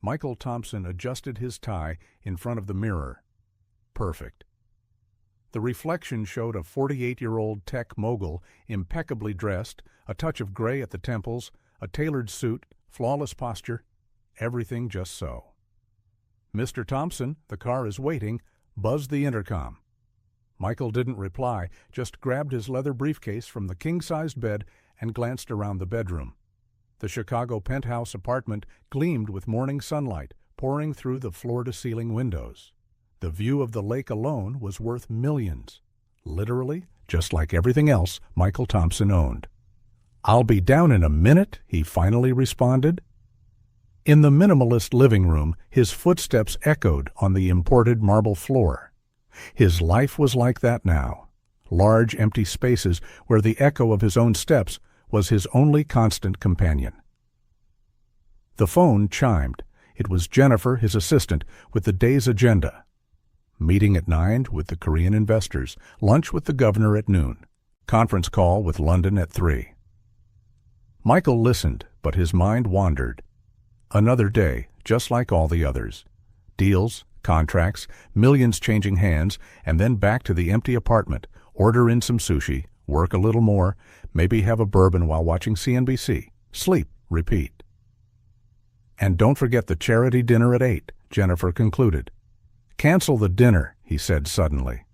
Michael Thompson adjusted his tie in front of the mirror. Perfect. The reflection showed a 48-year-old tech mogul, impeccably dressed, a touch of gray at the temples, a tailored suit, flawless posture, everything just so. "Mr. Thompson, the car is waiting," buzzed the intercom. Michael didn't reply, just grabbed his leather briefcase from the king-sized bed and glanced around the bedroom. The Chicago penthouse apartment gleamed with morning sunlight, pouring through the floor-to-ceiling windows. The view of the lake alone was worth millions. Literally, just like everything else Michael Thompson owned. "I'll be down in a minute," he finally responded. In the minimalist living room, his footsteps echoed on the imported marble floor. His life was like that now. Large, empty spaces where the echo of his own steps was his only constant companion. The phone chimed. It was Jennifer, his assistant, with the day's agenda. Meeting at 9 with the Korean investors, lunch with the governor at noon, conference call with London at 3. Michael listened, but his mind wandered. Another day, just like all the others. Deals, contracts, millions changing hands, and then back to the empty apartment, order in some sushi, work a little more, maybe have a bourbon while watching CNBC, sleep, repeat. "And don't forget the charity dinner at 8, Jennifer concluded. "Cancel the dinner," he said suddenly.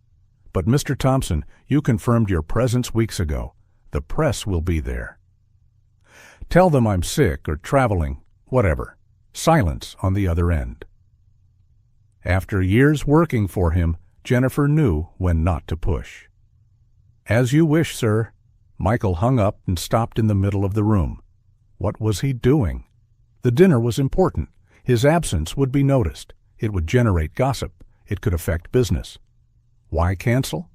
"But Mr. Thompson, you confirmed your presence weeks ago. The press will be there." "Tell them I'm sick or traveling, whatever." Silence on the other end. After years working for him, Jennifer knew when not to push. "As you wish, sir." Michael hung up and stopped in the middle of the room. What was he doing? The dinner was important. His absence would be noticed. It would generate gossip. It could affect business. Why cancel?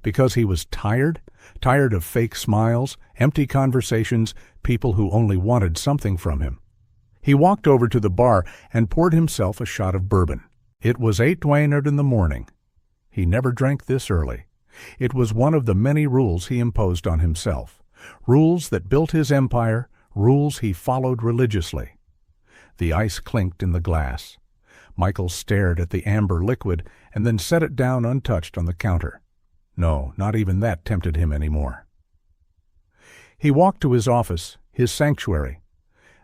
Because he was tired? Tired of fake smiles, empty conversations, people who only wanted something from him. He walked over to the bar and poured himself a shot of bourbon. It was 8:20 in the morning. He never drank this early. It was one of the many rules he imposed on himself. Rules that built his empire, rules he followed religiously. The ice clinked in the glass. Michael stared at the amber liquid and then set it down untouched on the counter. No, not even that tempted him anymore. He walked to his office, his sanctuary.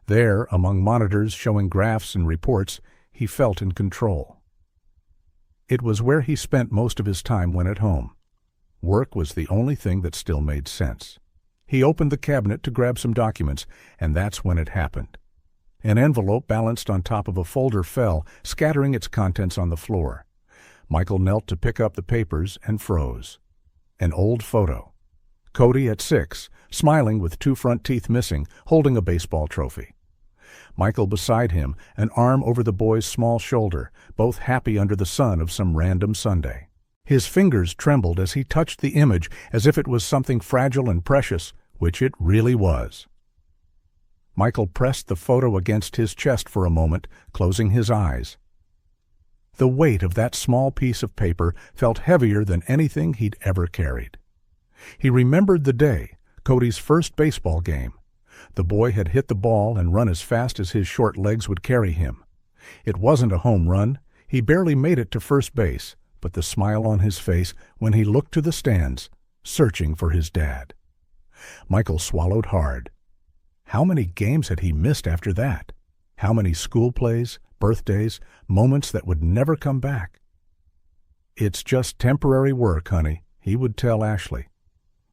There, among monitors showing graphs and reports, he felt in control. It was where he spent most of his time when at home. Work was the only thing that still made sense. He opened the cabinet to grab some documents, and that's when it happened. An envelope balanced on top of a folder fell, scattering its contents on the floor. Michael knelt to pick up the papers and froze. An old photo. Cody at 6, smiling with 2 front teeth missing, holding a baseball trophy. Michael beside him, an arm over the boy's small shoulder, both happy under the sun of some random Sunday. His fingers trembled as he touched the image as if it was something fragile and precious, which it really was. Michael pressed the photo against his chest for a moment, closing his eyes. The weight of that small piece of paper felt heavier than anything he'd ever carried. He remembered the day, Cody's first baseball game. The boy had hit the ball and run as fast as his short legs would carry him. It wasn't a home run. He barely made it to first base, but the smile on his face when he looked to the stands, searching for his dad. Michael swallowed hard. How many games had he missed after that? How many school plays, birthdays, moments that would never come back? "It's just temporary work, honey," he would tell Ashley.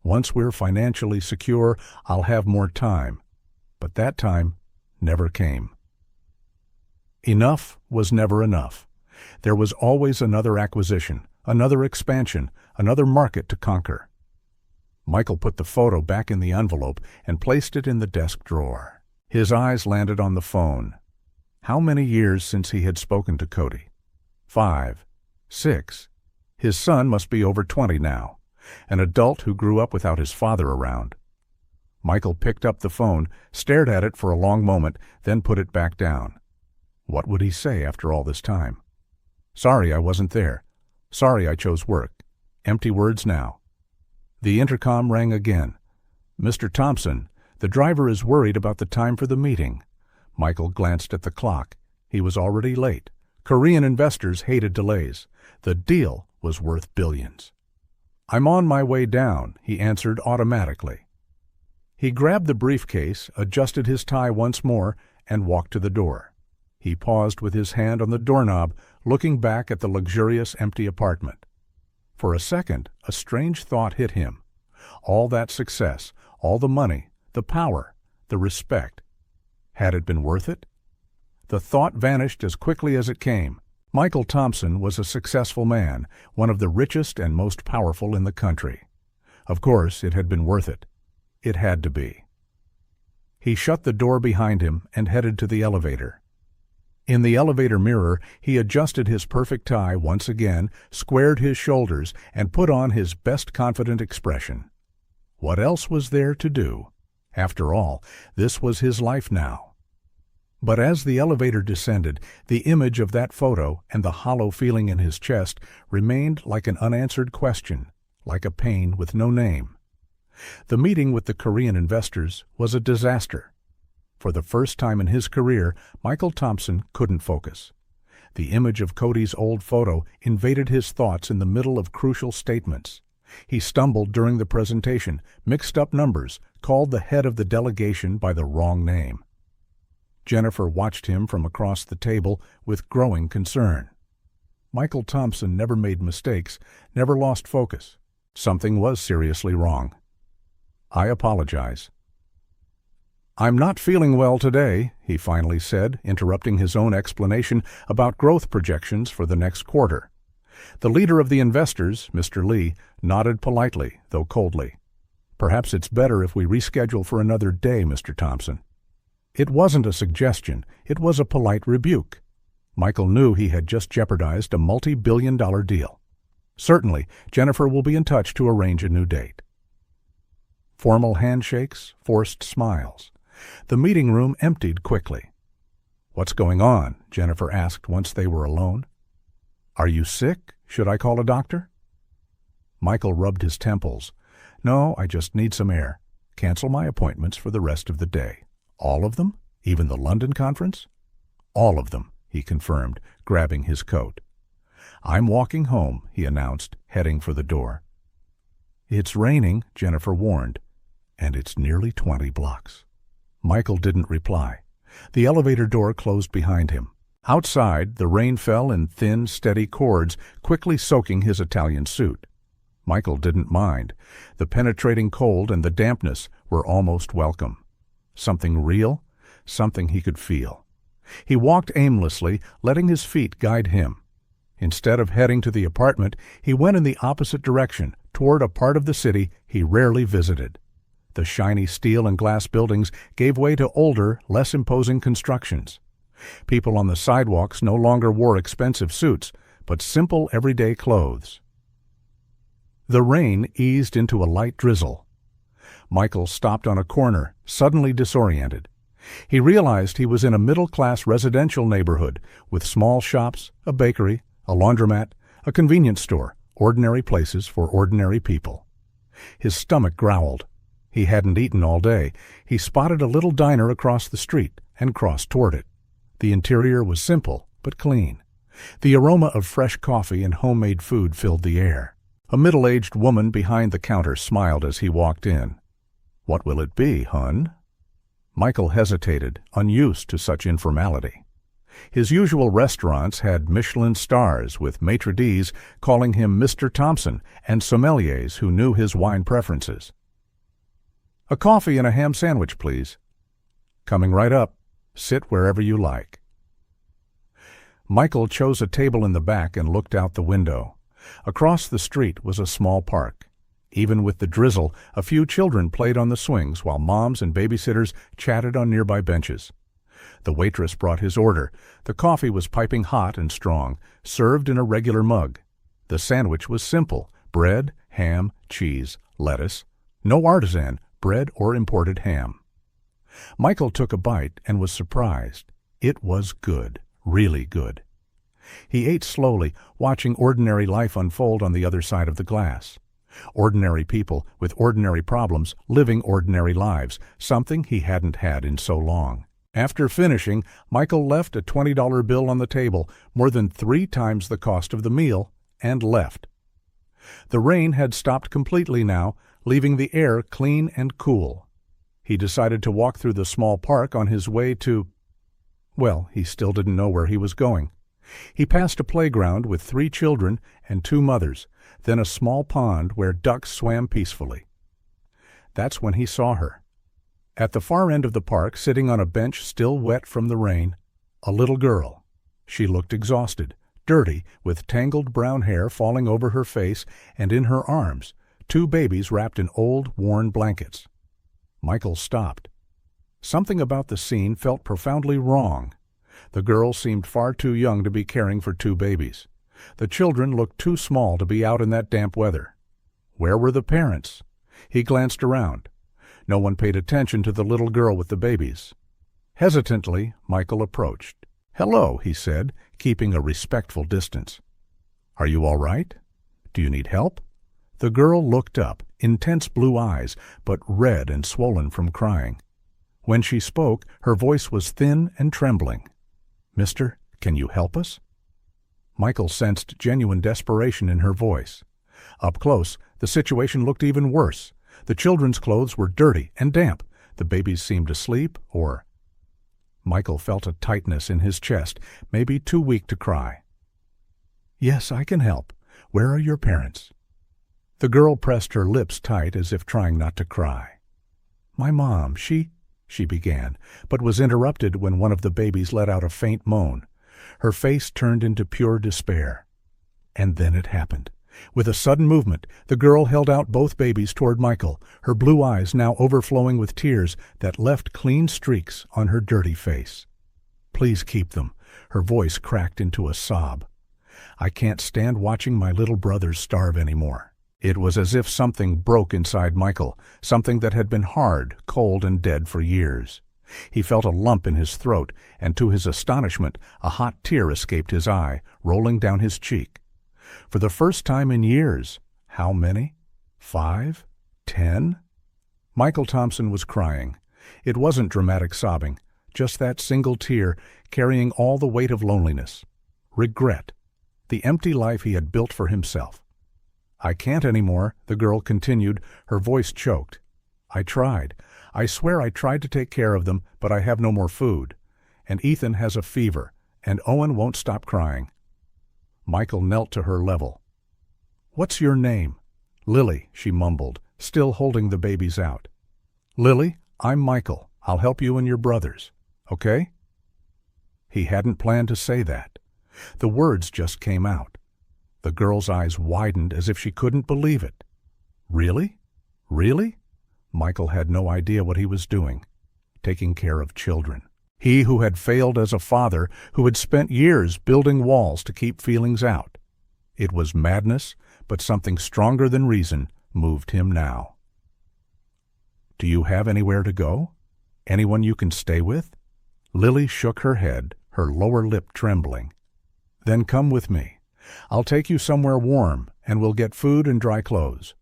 "Once we're financially secure, I'll have more time." But that time never came. Enough was never enough. There was always another acquisition, another expansion, another market to conquer. Michael put the photo back in the envelope and placed it in the desk drawer. His eyes landed on the phone. How many years since he had spoken to Cody? 5, 6. His son must be over 20 now, an adult who grew up without his father around. Michael picked up the phone, stared at it for a long moment, then put it back down. What would he say after all this time? "Sorry I wasn't there. Sorry I chose work." Empty words now. The intercom rang again. "Mr. Thompson, the driver is worried about the time for the meeting." Michael glanced at the clock. He was already late. Korean investors hated delays. The deal was worth billions. "I'm on my way down," he answered automatically. He grabbed the briefcase, adjusted his tie once more, and walked to the door. He paused with his hand on the doorknob, looking back at the luxurious, empty apartment. For a second, a strange thought hit him. All that success, all the money, the power, the respect. Had it been worth it? The thought vanished as quickly as it came. Michael Thompson was a successful man, one of the richest and most powerful in the country. Of course, it had been worth it. It had to be. He shut the door behind him and headed to the elevator. In the elevator mirror, he adjusted his perfect tie once again, squared his shoulders, and put on his best confident expression. What else was there to do? After all, this was his life now. But as the elevator descended, the image of that photo and the hollow feeling in his chest remained like an unanswered question, like a pain with no name. The meeting with the Korean investors was a disaster. For the first time in his career, Michael Thompson couldn't focus. The image of Cody's old photo invaded his thoughts in the middle of crucial statements. He stumbled during the presentation, mixed up numbers, called the head of the delegation by the wrong name. Jennifer watched him from across the table with growing concern. Michael Thompson never made mistakes, never lost focus. Something was seriously wrong. "I apologize." "I'm not feeling well today," he finally said, interrupting his own explanation about growth projections for the next quarter. The leader of the investors, Mr. Lee, nodded politely, though coldly. "Perhaps it's better if we reschedule for another day, Mr. Thompson." It wasn't a suggestion, it was a polite rebuke. Michael knew he had just jeopardized a multi-billion-dollar deal. "Certainly, Jennifer will be in touch to arrange a new date." Formal handshakes, forced smiles. The meeting room emptied quickly. "What's going on?" Jennifer asked once they were alone. "Are you sick? Should I call a doctor?" Michael rubbed his temples. "No, I just need some air. Cancel my appointments for the rest of the day." "All of them? Even the London conference?" "All of them," he confirmed, grabbing his coat. "I'm walking home," he announced, heading for the door. "It's raining," Jennifer warned, "and it's nearly 20 blocks." Michael didn't reply. The elevator door closed behind him. Outside, the rain fell in thin, steady cords, quickly soaking his Italian suit. Michael didn't mind. The penetrating cold and the dampness were almost welcome. Something real, something he could feel. He walked aimlessly, letting his feet guide him. Instead of heading to the apartment, he went in the opposite direction, toward a part of the city he rarely visited. The shiny steel and glass buildings gave way to older, less imposing constructions. People on the sidewalks no longer wore expensive suits, but simple everyday clothes. The rain eased into a light drizzle. Michael stopped on a corner, suddenly disoriented. He realized he was in a middle-class residential neighborhood with small shops, a bakery, a laundromat, a convenience store, ordinary places for ordinary people. His stomach growled. He hadn't eaten all day. He spotted a little diner across the street and crossed toward it. The interior was simple but clean. The aroma of fresh coffee and homemade food filled the air. A middle-aged woman behind the counter smiled as he walked in. "What will it be, hun?" Michael hesitated, unused to such informality. His usual restaurants had Michelin stars, with maitre d's calling him Mr. Thompson and sommeliers who knew his wine preferences. "A coffee and a ham sandwich, please." "Coming right up. Sit wherever you like." Michael chose a table in the back and looked out the window. Across the street was a small park. Even with the drizzle, a few children played on the swings while moms and babysitters chatted on nearby benches. The waitress brought his order. The coffee was piping hot and strong, served in a regular mug. The sandwich was simple: bread, ham, cheese, lettuce. No artisan, bread or imported ham. Michael took a bite and was surprised. It was good, really good. He ate slowly, watching ordinary life unfold on the other side of the glass. Ordinary people with ordinary problems living ordinary lives, something he hadn't had in so long. After finishing, Michael left a $20 bill on the table, more than 3 times the cost of the meal, and left. The rain had stopped completely now, leaving the air clean and cool. He decided to walk through the small park on his way to... Well, he still didn't know where he was going. He passed a playground with 3 children and 2 mothers, then a small pond where ducks swam peacefully. That's when he saw her. At the far end of the park, sitting on a bench still wet from the rain, a little girl. She looked exhausted, dirty, with tangled brown hair falling over her face, and in her arms 2 babies wrapped in old, worn blankets. Michael stopped. Something about the scene felt profoundly wrong. The girl seemed far too young to be caring for 2 babies. The children looked too small to be out in that damp weather. Where were the parents? He glanced around. No one paid attention to the little girl with the babies. Hesitantly, Michael approached. "Hello," he said, keeping a respectful distance. "Are you all right? Do you need help?" The girl looked up, intense blue eyes, but red and swollen from crying. When she spoke, her voice was thin and trembling. "Mister, can you help us?" Michael sensed genuine desperation in her voice. Up close, the situation looked even worse. The children's clothes were dirty and damp. The babies seemed asleep, or... Michael felt a tightness in his chest, maybe too weak to cry. "Yes, I can help. Where are your parents?" The girl pressed her lips tight as if trying not to cry. "My mom, she began, but was interrupted when one of the babies let out a faint moan. Her face turned into pure despair. And then it happened. With a sudden movement, the girl held out both babies toward Michael, her blue eyes now overflowing with tears that left clean streaks on her dirty face. "Please keep them." Her voice cracked into a sob. "I can't stand watching my little brothers starve anymore." It was as if something broke inside Michael, something that had been hard, cold, and dead for years. He felt a lump in his throat, and to his astonishment, a hot tear escaped his eye, rolling down his cheek. For the first time in years, how many? 5? 10? Michael Thompson was crying. It wasn't dramatic sobbing, just that single tear carrying all the weight of loneliness, regret, the empty life he had built for himself. "I can't anymore," the girl continued, her voice choked. "I tried. I swear I tried to take care of them, but I have no more food. And Ethan has a fever, and Owen won't stop crying." Michael knelt to her level. "What's your name?" "Lily," she mumbled, still holding the babies out. "Lily, I'm Michael. I'll help you and your brothers. Okay?" He hadn't planned to say that. The words just came out. The girl's eyes widened as if she couldn't believe it. Really? Really? Michael had no idea what he was doing. Taking care of children. He who had failed as a father, who had spent years building walls to keep feelings out. It was madness, but something stronger than reason moved him now. "Do you have anywhere to go? Anyone you can stay with?" Lily shook her head, her lower lip trembling. "Then come with me. I'll take you somewhere warm, and we'll get food and dry clothes."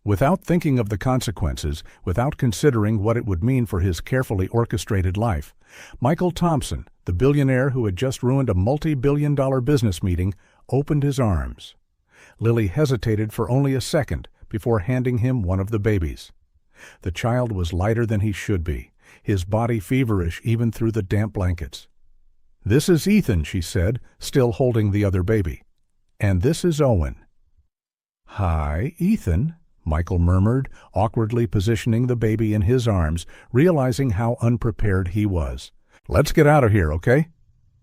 Without thinking of the consequences, without considering what it would mean for his carefully orchestrated life, Michael Thompson, the billionaire who had just ruined a multi-billion-dollar business meeting, opened his arms. Lily hesitated for only a second before handing him one of the babies. The child was lighter than he should be, his body feverish even through the damp blankets. "This is Ethan," she said, still holding the other baby. "And this is Owen." "Hi, Ethan," Michael murmured, awkwardly positioning the baby in his arms, realizing how unprepared he was. "Let's get out of here, okay?"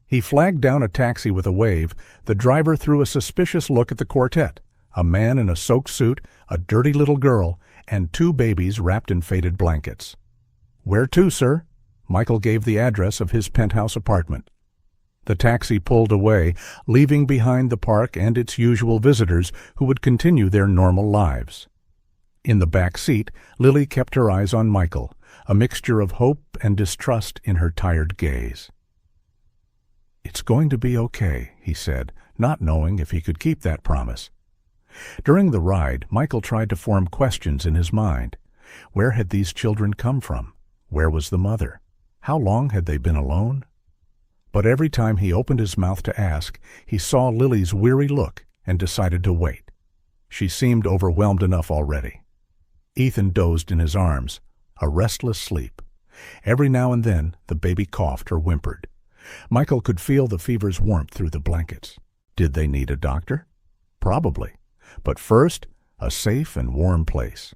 He flagged down a taxi with a wave. The driver threw a suspicious look at the quartet, a man in a soaked suit, a dirty little girl, and 2 babies wrapped in faded blankets. "Where to, sir?" Michael gave the address of his penthouse apartment. The taxi pulled away, leaving behind the park and its usual visitors who would continue their normal lives. In the back seat, Lily kept her eyes on Michael, a mixture of hope and distrust in her tired gaze. "It's going to be okay," he said, not knowing if he could keep that promise. During the ride, Michael tried to form questions in his mind. Where had these children come from? Where was the mother? How long had they been alone? But every time he opened his mouth to ask, he saw Lily's weary look and decided to wait. She seemed overwhelmed enough already. Ethan dozed in his arms, a restless sleep. Every now and then the baby coughed or whimpered. Michael could feel the fever's warmth through the blankets. Did they need a doctor? Probably. But first, a safe and warm place.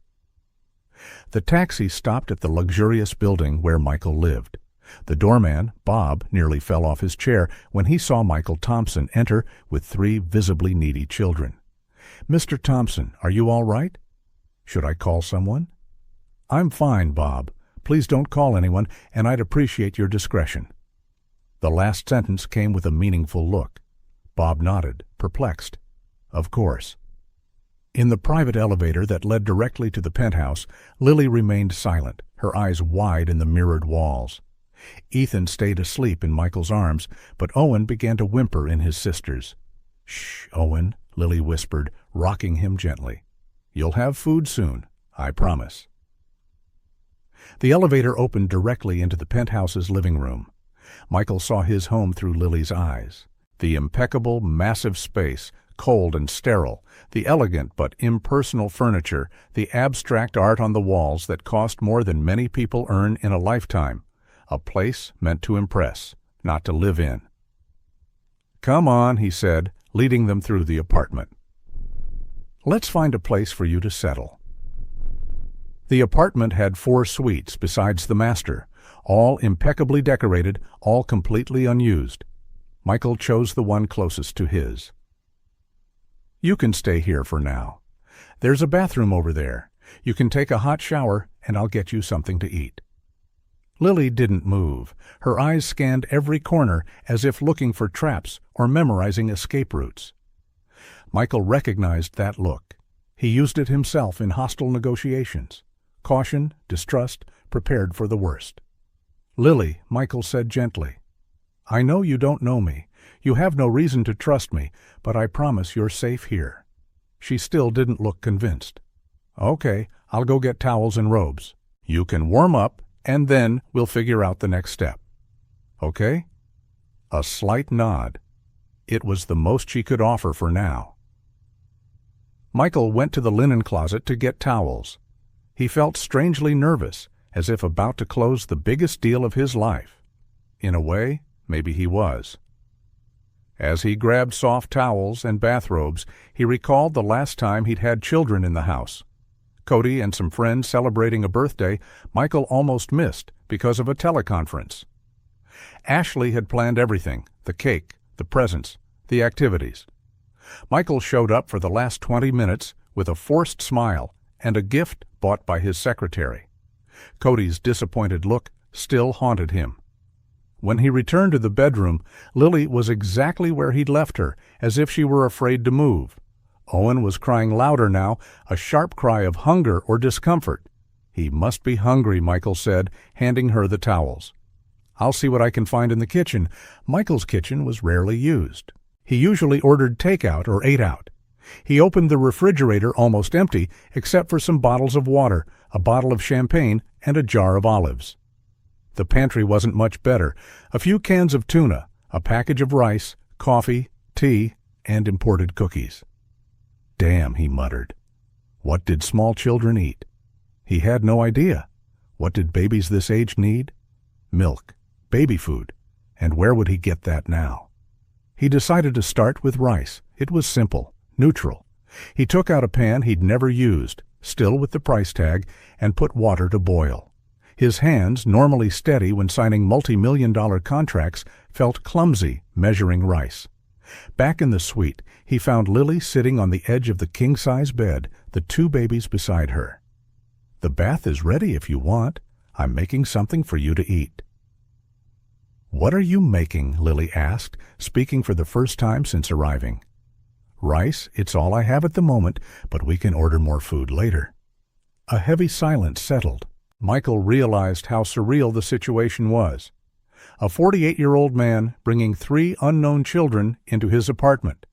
The taxi stopped at the luxurious building where Michael lived. The doorman, Bob, nearly fell off his chair when he saw Michael Thompson enter with 3 visibly needy children. "Mr. Thompson, are you all right?" "Should I call someone?" "I'm fine, Bob. Please don't call anyone, and I'd appreciate your discretion." The last sentence came with a meaningful look. Bob nodded, perplexed. Of course. In the private elevator that led directly to the penthouse, Lily remained silent, her eyes wide in the mirrored walls. Ethan stayed asleep in Michael's arms, but Owen began to whimper in his sister's. "Shh, Owen," Lily whispered, rocking him gently. "You'll have food soon, I promise." The elevator opened directly into the penthouse's living room. Michael saw his home through Lily's eyes. The impeccable, massive space, cold and sterile, the elegant but impersonal furniture, the abstract art on the walls that cost more than many people earn in a lifetime. A place meant to impress, not to live in. "Come on," he said, leading them through the apartment. "Let's find a place for you to settle." The apartment had 4 suites besides the master, all impeccably decorated, all completely unused. Michael chose the one closest to his. "You can stay here for now. There's a bathroom over there. You can take a hot shower, and I'll get you something to eat." Lily didn't move. Her eyes scanned every corner as if looking for traps or memorizing escape routes. Michael recognized that look. He used it himself in hostile negotiations. Caution, distrust, prepared for the worst. "Lily," Michael said gently, "I know you don't know me. You have no reason to trust me, but I promise you're safe here." She still didn't look convinced. "Okay, I'll go get towels and robes. You can warm up, and then we'll figure out the next step. Okay?" A slight nod. It was the most she could offer for now. Michael went to the linen closet to get towels. He felt strangely nervous, as if about to close the biggest deal of his life. In a way, maybe he was. As he grabbed soft towels and bathrobes, he recalled the last time he'd had children in the house. Cody and some friends celebrating a birthday Michael almost missed because of a teleconference. Ashley had planned everything, the cake, the presents, the activities. Michael showed up for the last 20 minutes with a forced smile and a gift bought by his secretary. Cody's disappointed look still haunted him. When he returned to the bedroom, Lily was exactly where he'd left her, as if she were afraid to move. Owen was crying louder now, a sharp cry of hunger or discomfort. "He must be hungry," Michael said, handing her the towels. "I'll see what I can find in the kitchen." Michael's kitchen was rarely used. He usually ordered takeout or ate out. He opened the refrigerator almost empty, except for some bottles of water, a bottle of champagne, and a jar of olives. The pantry wasn't much better. A few cans of tuna, a package of rice, coffee, tea, and imported cookies. "Damn," he muttered. What did small children eat? He had no idea. What did babies this age need? Milk, baby food. And where would he get that now? He decided to start with rice. It was simple, neutral. He took out a pan he'd never used, still with the price tag, and put water to boil. His hands, normally steady when signing multi-million-dollar contracts, felt clumsy measuring rice. Back in the suite, he found Lily sitting on the edge of the king-size bed, the 2 babies beside her. "The bath is ready if you want. I'm making something for you to eat." "What are you making?" Lily asked, speaking for the first time since arriving. "Rice, it's all I have at the moment, but we can order more food later." A heavy silence settled. Michael realized how surreal the situation was. A 48-year-old man bringing 3 unknown children into his apartment.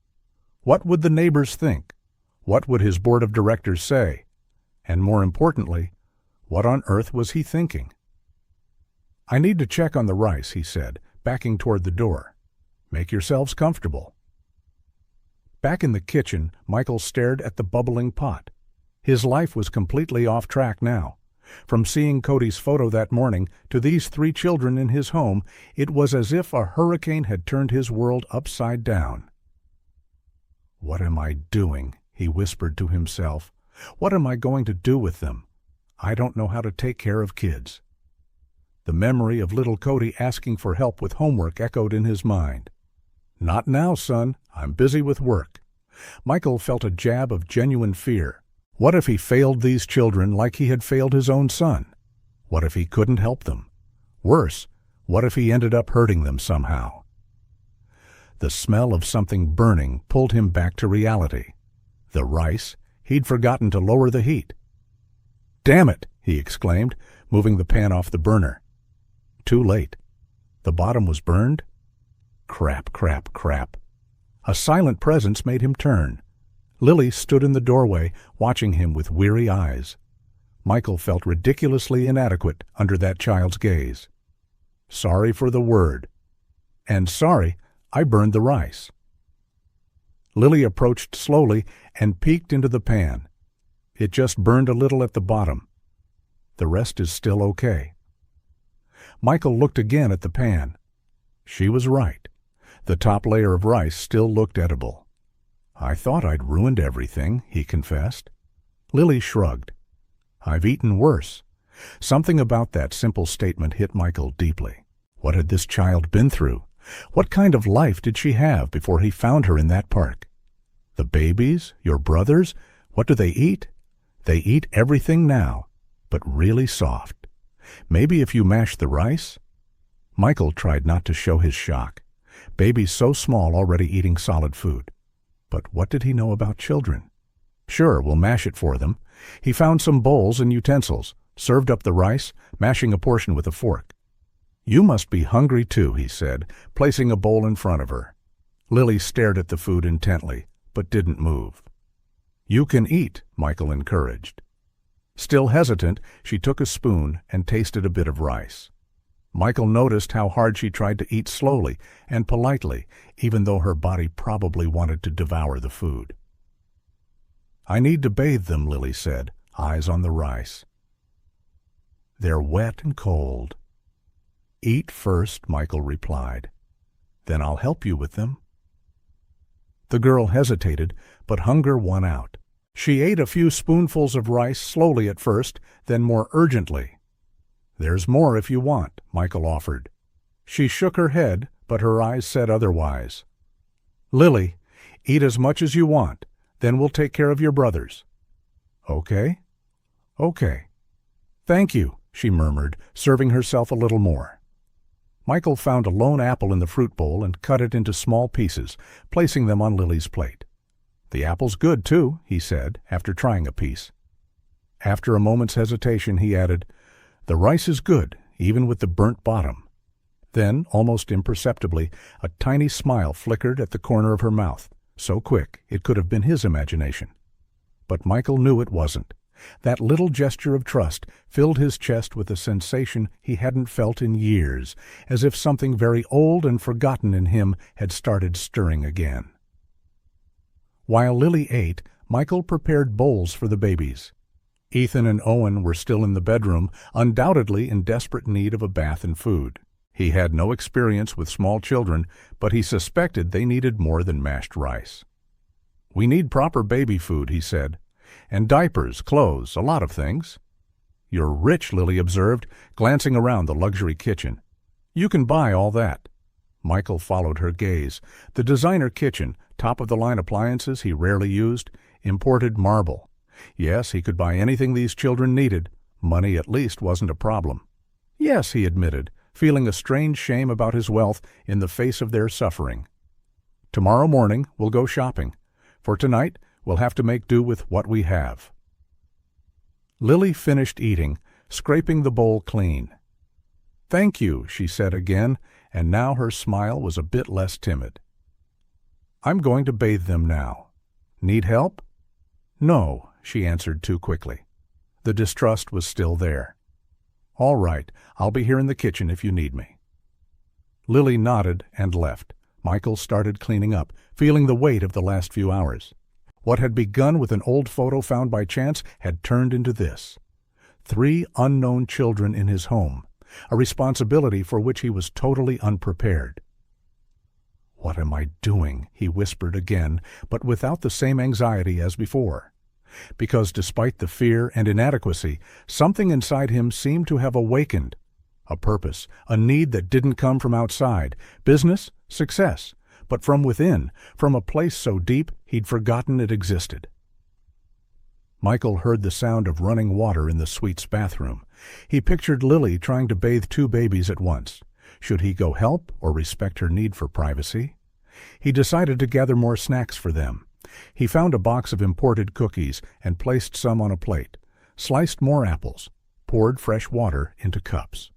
What would the neighbors think? What would his board of directors say? And more importantly, what on earth was he thinking? "I need to check on the rice," he said, backing toward the door. "Make yourselves comfortable." Back in the kitchen, Michael stared at the bubbling pot. His life was completely off track now. From seeing Cody's photo that morning to these 3 children in his home, it was as if a hurricane had turned his world upside down. "What am I doing?" he whispered to himself. "What am I going to do with them? I don't know how to take care of kids." The memory of little Cody asking for help with homework echoed in his mind. "Not now, son. I'm busy with work." Michael felt a jab of genuine fear. What if he failed these children like he had failed his own son? What if he couldn't help them? Worse, what if he ended up hurting them somehow? The smell of something burning pulled him back to reality. The rice, he'd forgotten to lower the heat. "Damn it!" he exclaimed, moving the pan off the burner. Too late. The bottom was burned. Crap, crap, crap. A silent presence made him turn. Lily stood in the doorway, watching him with weary eyes. Michael felt ridiculously inadequate under that child's gaze. "Sorry for the word." "And sorry, I burned the rice." Lily approached slowly and peeked into the pan. It just burned a little at the bottom. The rest is still okay. Michael looked again at the pan. She was right. The top layer of rice still looked edible. "I thought I'd ruined everything," he confessed. Lily shrugged. "I've eaten worse." Something about that simple statement hit Michael deeply. What had this child been through? What kind of life did she have before he found her in that park? "The babies? Your brothers? What do they eat?" "They eat everything now, but really soft. Maybe if you mash the rice?" Michael tried not to show his shock. Babies so small already eating solid food. But what did he know about children? "Sure, we'll mash it for them." He found some bowls and utensils, served up the rice, mashing a portion with a fork. "You must be hungry too," he said, placing a bowl in front of her. Lily stared at the food intently, but didn't move. "You can eat," Michael encouraged. Still hesitant, she took a spoon and tasted a bit of rice. Michael noticed how hard she tried to eat slowly and politely, even though her body probably wanted to devour the food. "I need to bathe them," Lily said, eyes on the rice. "They're wet and cold." "Eat first," Michael replied. "Then I'll help you with them." The girl hesitated, but hunger won out. She ate a few spoonfuls of rice slowly at first, then more urgently. "There's more if you want," Michael offered. She shook her head, but her eyes said otherwise. "Lily, eat as much as you want, then we'll take care of your brothers." "Okay?" "Okay." "Thank you," she murmured, serving herself a little more. Michael found a lone apple in the fruit bowl and cut it into small pieces, placing them on Lily's plate. "The apple's good, too," he said, after trying a piece. After a moment's hesitation, he added, "The rice is good, even with the burnt bottom." Then, almost imperceptibly, a tiny smile flickered at the corner of her mouth, so quick it could have been his imagination. But Michael knew it wasn't. That little gesture of trust filled his chest with a sensation he hadn't felt in years, as if something very old and forgotten in him had started stirring again. While Lily ate, Michael prepared bowls for the babies. Ethan and Owen were still in the bedroom, undoubtedly in desperate need of a bath and food. He had no experience with small children, but he suspected they needed more than mashed rice. "We need proper baby food," he said, "and diapers, clothes, a lot of things." "You're rich," Lily observed, glancing around the luxury kitchen. "You can buy all that." Michael followed her gaze. The designer kitchen, top-of-the-line appliances he rarely used, imported marble. Yes, he could buy anything these children needed. Money at least wasn't a problem. "Yes," he admitted, feeling a strange shame about his wealth in the face of their suffering. "Tomorrow morning we'll go shopping. For tonight we'll have to make do with what we have." Lily finished eating, scraping the bowl clean. "Thank you," she said again, and now her smile was a bit less timid. "I'm going to bathe them now. Need help?" "No," she answered too quickly. The distrust was still there. All right, I'll be here in the kitchen if you need me." Lily nodded and left. Michael started cleaning up, feeling the weight of the last few hours. What had begun with an old photo found by chance had turned into this. 3 unknown children in his home, a responsibility for which he was totally unprepared. "What am I doing?" he whispered again, but without the same anxiety as before. Because despite the fear and inadequacy, something inside him seemed to have awakened. A purpose, a need that didn't come from outside, business, success, but from within, from a place so deep he'd forgotten it existed. Michael heard the sound of running water in the suite's bathroom. He pictured Lily trying to bathe 2 babies at once. Should he go help or respect her need for privacy? He decided to gather more snacks for them. He found a box of imported cookies and placed some on a plate, sliced more apples, poured fresh water into cups.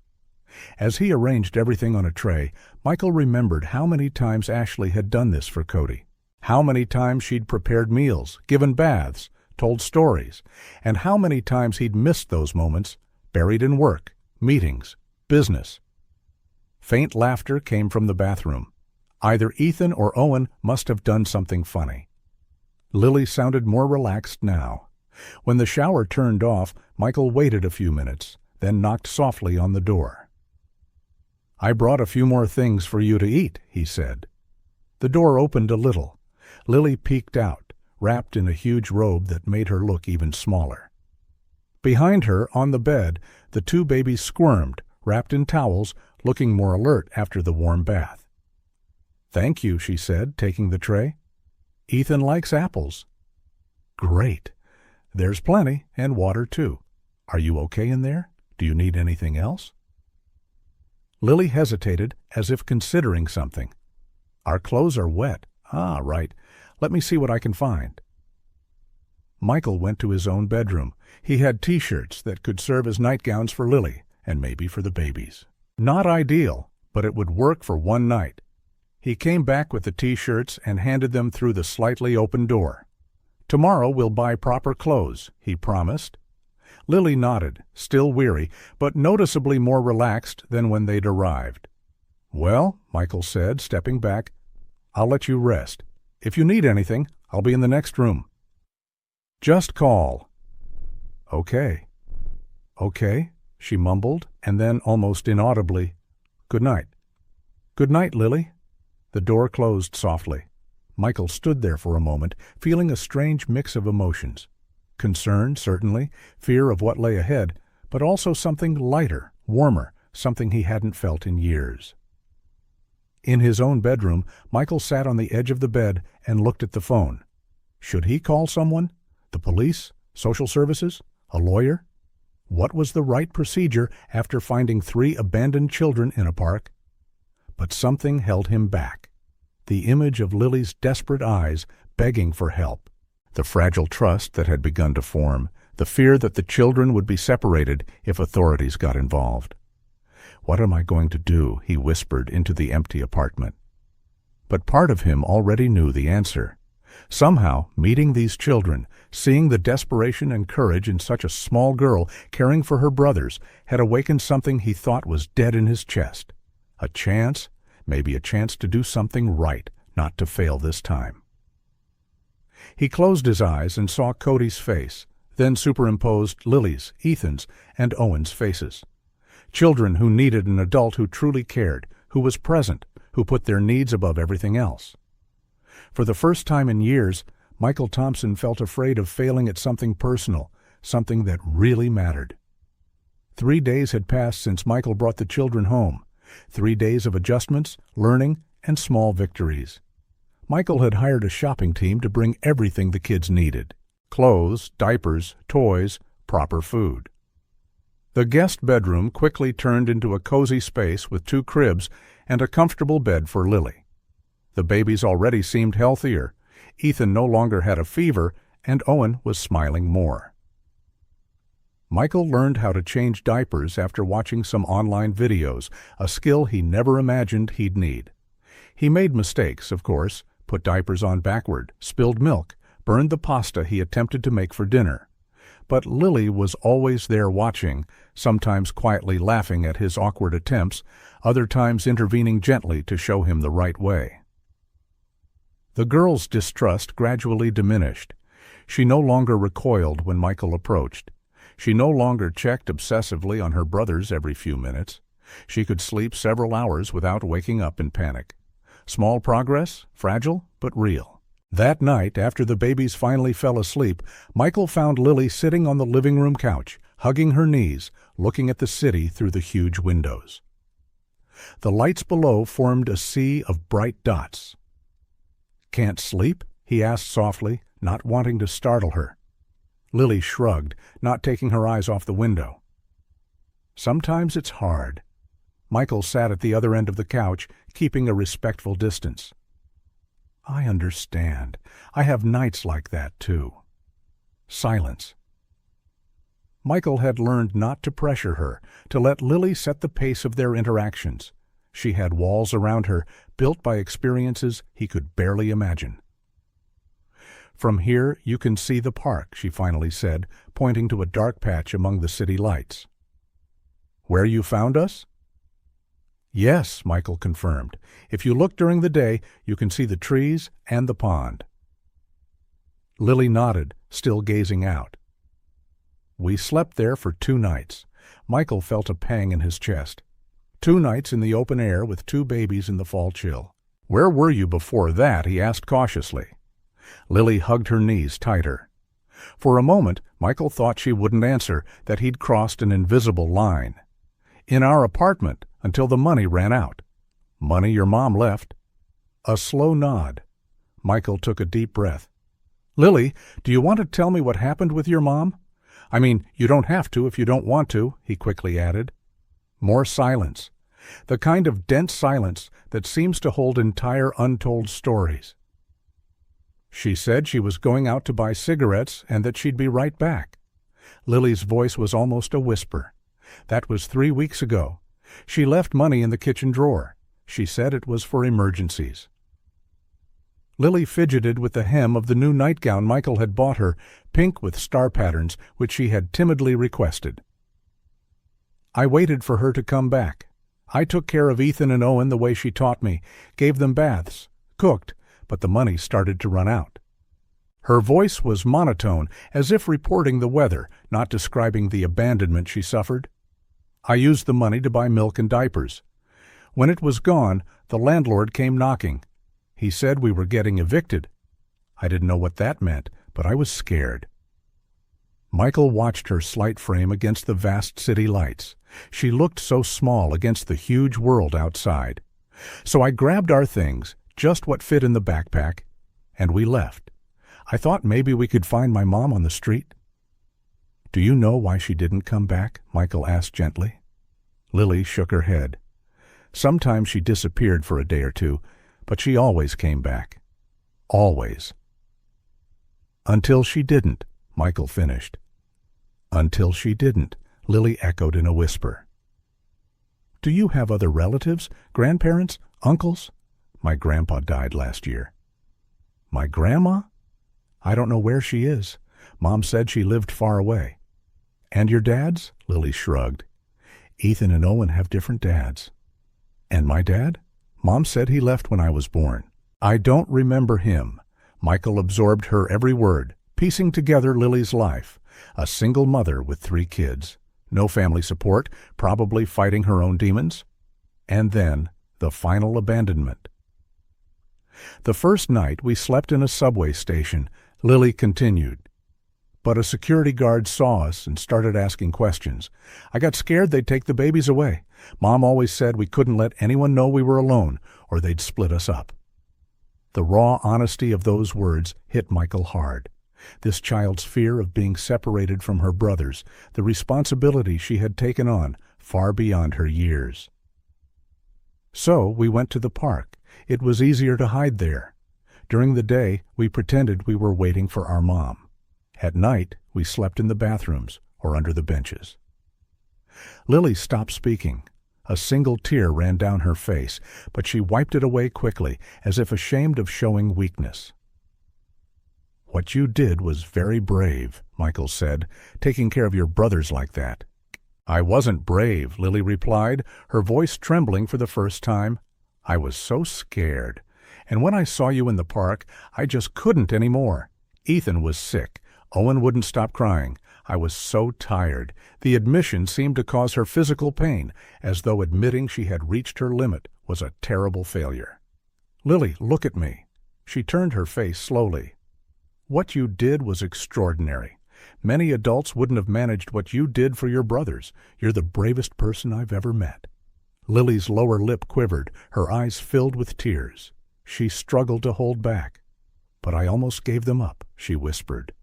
As he arranged everything on a tray, Michael remembered how many times Ashley had done this for Cody, how many times she'd prepared meals, given baths, told stories, and how many times he'd missed those moments, buried in work, meetings, business. Faint laughter came from the bathroom. Either Ethan or Owen must have done something funny. Lily sounded more relaxed now. When the shower turned off, Michael waited a few minutes, then knocked softly on the door. "I brought a few more things for you to eat," he said. The door opened a little. Lily peeked out, wrapped in a huge robe that made her look even smaller. Behind her, on the bed, the 2 babies squirmed, wrapped in towels, looking more alert after the warm bath. "Thank you," she said, taking the tray. "Ethan likes apples." "Great. There's plenty, and water too. Are you okay in there? Do you need anything else?" Lily hesitated, as if considering something. "Our clothes are wet. Ah, right. Let me see what I can find." Michael went to his own bedroom. He had T-shirts that could serve as nightgowns for Lily, and maybe for the babies. Not ideal, but it would work for one night. He came back with the T-shirts and handed them through the slightly open door. "Tomorrow we'll buy proper clothes," he promised. Lily nodded, still weary, but noticeably more relaxed than when they'd arrived. "Well," Michael said, stepping back, "I'll let you rest. If you need anything, I'll be in the next room." "Just call." "Okay." "Okay," she mumbled, and then almost inaudibly, "Good night." "Good night, Lily." The door closed softly. Michael stood there for a moment, feeling a strange mix of emotions. Concern, certainly, fear of what lay ahead, but also something lighter, warmer, something he hadn't felt in years. In his own bedroom, Michael sat on the edge of the bed and looked at the phone. Should he call someone? The police? Social services? A lawyer? What was the right procedure after finding 3 abandoned children in a park? But something held him back. The image of Lily's desperate eyes begging for help. The fragile trust that had begun to form. The fear that the children would be separated if authorities got involved. "What am I going to do?" he whispered into the empty apartment. But part of him already knew the answer. Somehow, meeting these children, seeing the desperation and courage in such a small girl caring for her brothers, had awakened something he thought was dead in his chest. A chance, maybe a chance to do something right, not to fail this time. He closed his eyes and saw Cody's face, then superimposed Lily's, Ethan's, and Owen's faces. Children who needed an adult who truly cared, who was present, who put their needs above everything else. For the first time in years, Michael Thompson felt afraid of failing at something personal, something that really mattered. 3 days had passed since Michael brought the children home. 3 days of adjustments, learning, and small victories. Michael had hired a shopping team to bring everything the kids needed: clothes, diapers, toys, proper food. The guest bedroom quickly turned into a cozy space with 2 cribs and a comfortable bed for Lily. The babies already seemed healthier. Ethan no longer had a fever, and Owen was smiling more. Michael learned how to change diapers after watching some online videos, a skill he never imagined he'd need. He made mistakes, of course, put diapers on backward, spilled milk, burned the pasta he attempted to make for dinner. but Lily was always there watching, sometimes quietly laughing at his awkward attempts, other times intervening gently to show him the right way. The girl's distrust gradually diminished. She no longer recoiled when Michael approached. She no longer checked obsessively on her brothers every few minutes. She could sleep several hours without waking up in panic. Small progress, fragile, but real. That night, after the babies finally fell asleep, Michael found Lily sitting on the living room couch, hugging her knees, looking at the city through the huge windows. The lights below formed a sea of bright dots. "Can't sleep?" he asked softly, not wanting to startle her. Lily shrugged, not taking her eyes off the window. "Sometimes it's hard." Michael sat at the other end of the couch, keeping a respectful distance. "I understand. I have nights like that, too." Silence. Michael had learned not to pressure her, to let Lily set the pace of their interactions. She had walls around her, built by experiences he could barely imagine. "From here you can see the park," she finally said, pointing to a dark patch among the city lights. "Where you found us?" "Yes," Michael confirmed. "If you look during the day, you can see the trees and the pond." Lily nodded, still gazing out. "We slept there for 2 nights. Michael felt a pang in his chest. 2 nights in the open air with 2 babies in the fall chill. "Where were you before that?" he asked cautiously. Lily hugged her knees tighter. For a moment, Michael thought she wouldn't answer, that he'd crossed an invisible line. "In our apartment, until the money ran out." "Money your mom left." A slow nod. Michael took a deep breath. "Lily, do you want to tell me what happened with your mom? I mean, you don't have to if you don't want to," he quickly added. More silence. The kind of dense silence that seems to hold entire untold stories. "She said she was going out to buy cigarettes and that she'd be right back." Lily's voice was almost a whisper. "That was 3 weeks ago. She left money in the kitchen drawer. She said it was for emergencies." Lily fidgeted with the hem of the new nightgown Michael had bought her, pink with star patterns, which she had timidly requested. "I waited for her to come back. I took care of Ethan and Owen the way she taught me, gave them baths, cooked, but the money started to run out." Her voice was monotone, as if reporting the weather, not describing the abandonment she suffered. "I used the money to buy milk and diapers. When it was gone, the landlord came knocking. He said we were getting evicted. I didn't know what that meant, but I was scared." Michael watched her slight frame against the vast city lights. She looked so small against the huge world outside. "So I grabbed our things, just what fit in the backpack, and we left. I thought maybe we could find my mom on the street." "Do you know why she didn't come back?" Michael asked gently. Lily shook her head. "Sometimes she disappeared for a day or 2, but she always came back. Always." "Until she didn't," Michael finished. "Until she didn't," Lily echoed in a whisper. "Do you have other relatives, grandparents, uncles?" "My grandpa died last year." "My grandma?" "I don't know where she is. Mom said she lived far away." "And your dads?" Lily shrugged. "Ethan and Owen have different dads." "And my dad?" "Mom said he left when I was born." "I don't remember him." Michael absorbed her every word, piecing together Lily's life. A single mother with 3 kids. No family support, probably fighting her own demons. And then, the final abandonment. "The first night we slept in a subway station," Lily continued. "But a security guard saw us and started asking questions. I got scared they'd take the babies away. Mom always said we couldn't let anyone know we were alone, or they'd split us up." The raw honesty of those words hit Michael hard. This child's fear of being separated from her brothers, the responsibility she had taken on, far beyond her years. "So we went to the park. It was easier to hide there. During the day, we pretended we were waiting for our mom. At night, we slept in the bathrooms or under the benches." Lily stopped speaking. A single tear ran down her face, but she wiped it away quickly, as if ashamed of showing weakness. "What you did was very brave," Michael said, "taking care of your brothers like that." "I wasn't brave," Lily replied, her voice trembling for the first time. "I was so scared. And when I saw you in the park, I just couldn't anymore. Ethan was sick. Owen wouldn't stop crying. I was so tired. The admission seemed to cause her physical pain, as though admitting she had reached her limit was a terrible failure. Lily, look at me." She turned her face slowly. "What you did was extraordinary. Many adults wouldn't have managed what you did for your brothers. You're the bravest person I've ever met." Lily's lower lip quivered, her eyes filled with tears. She struggled to hold back. "But I almost gave them up," she whispered.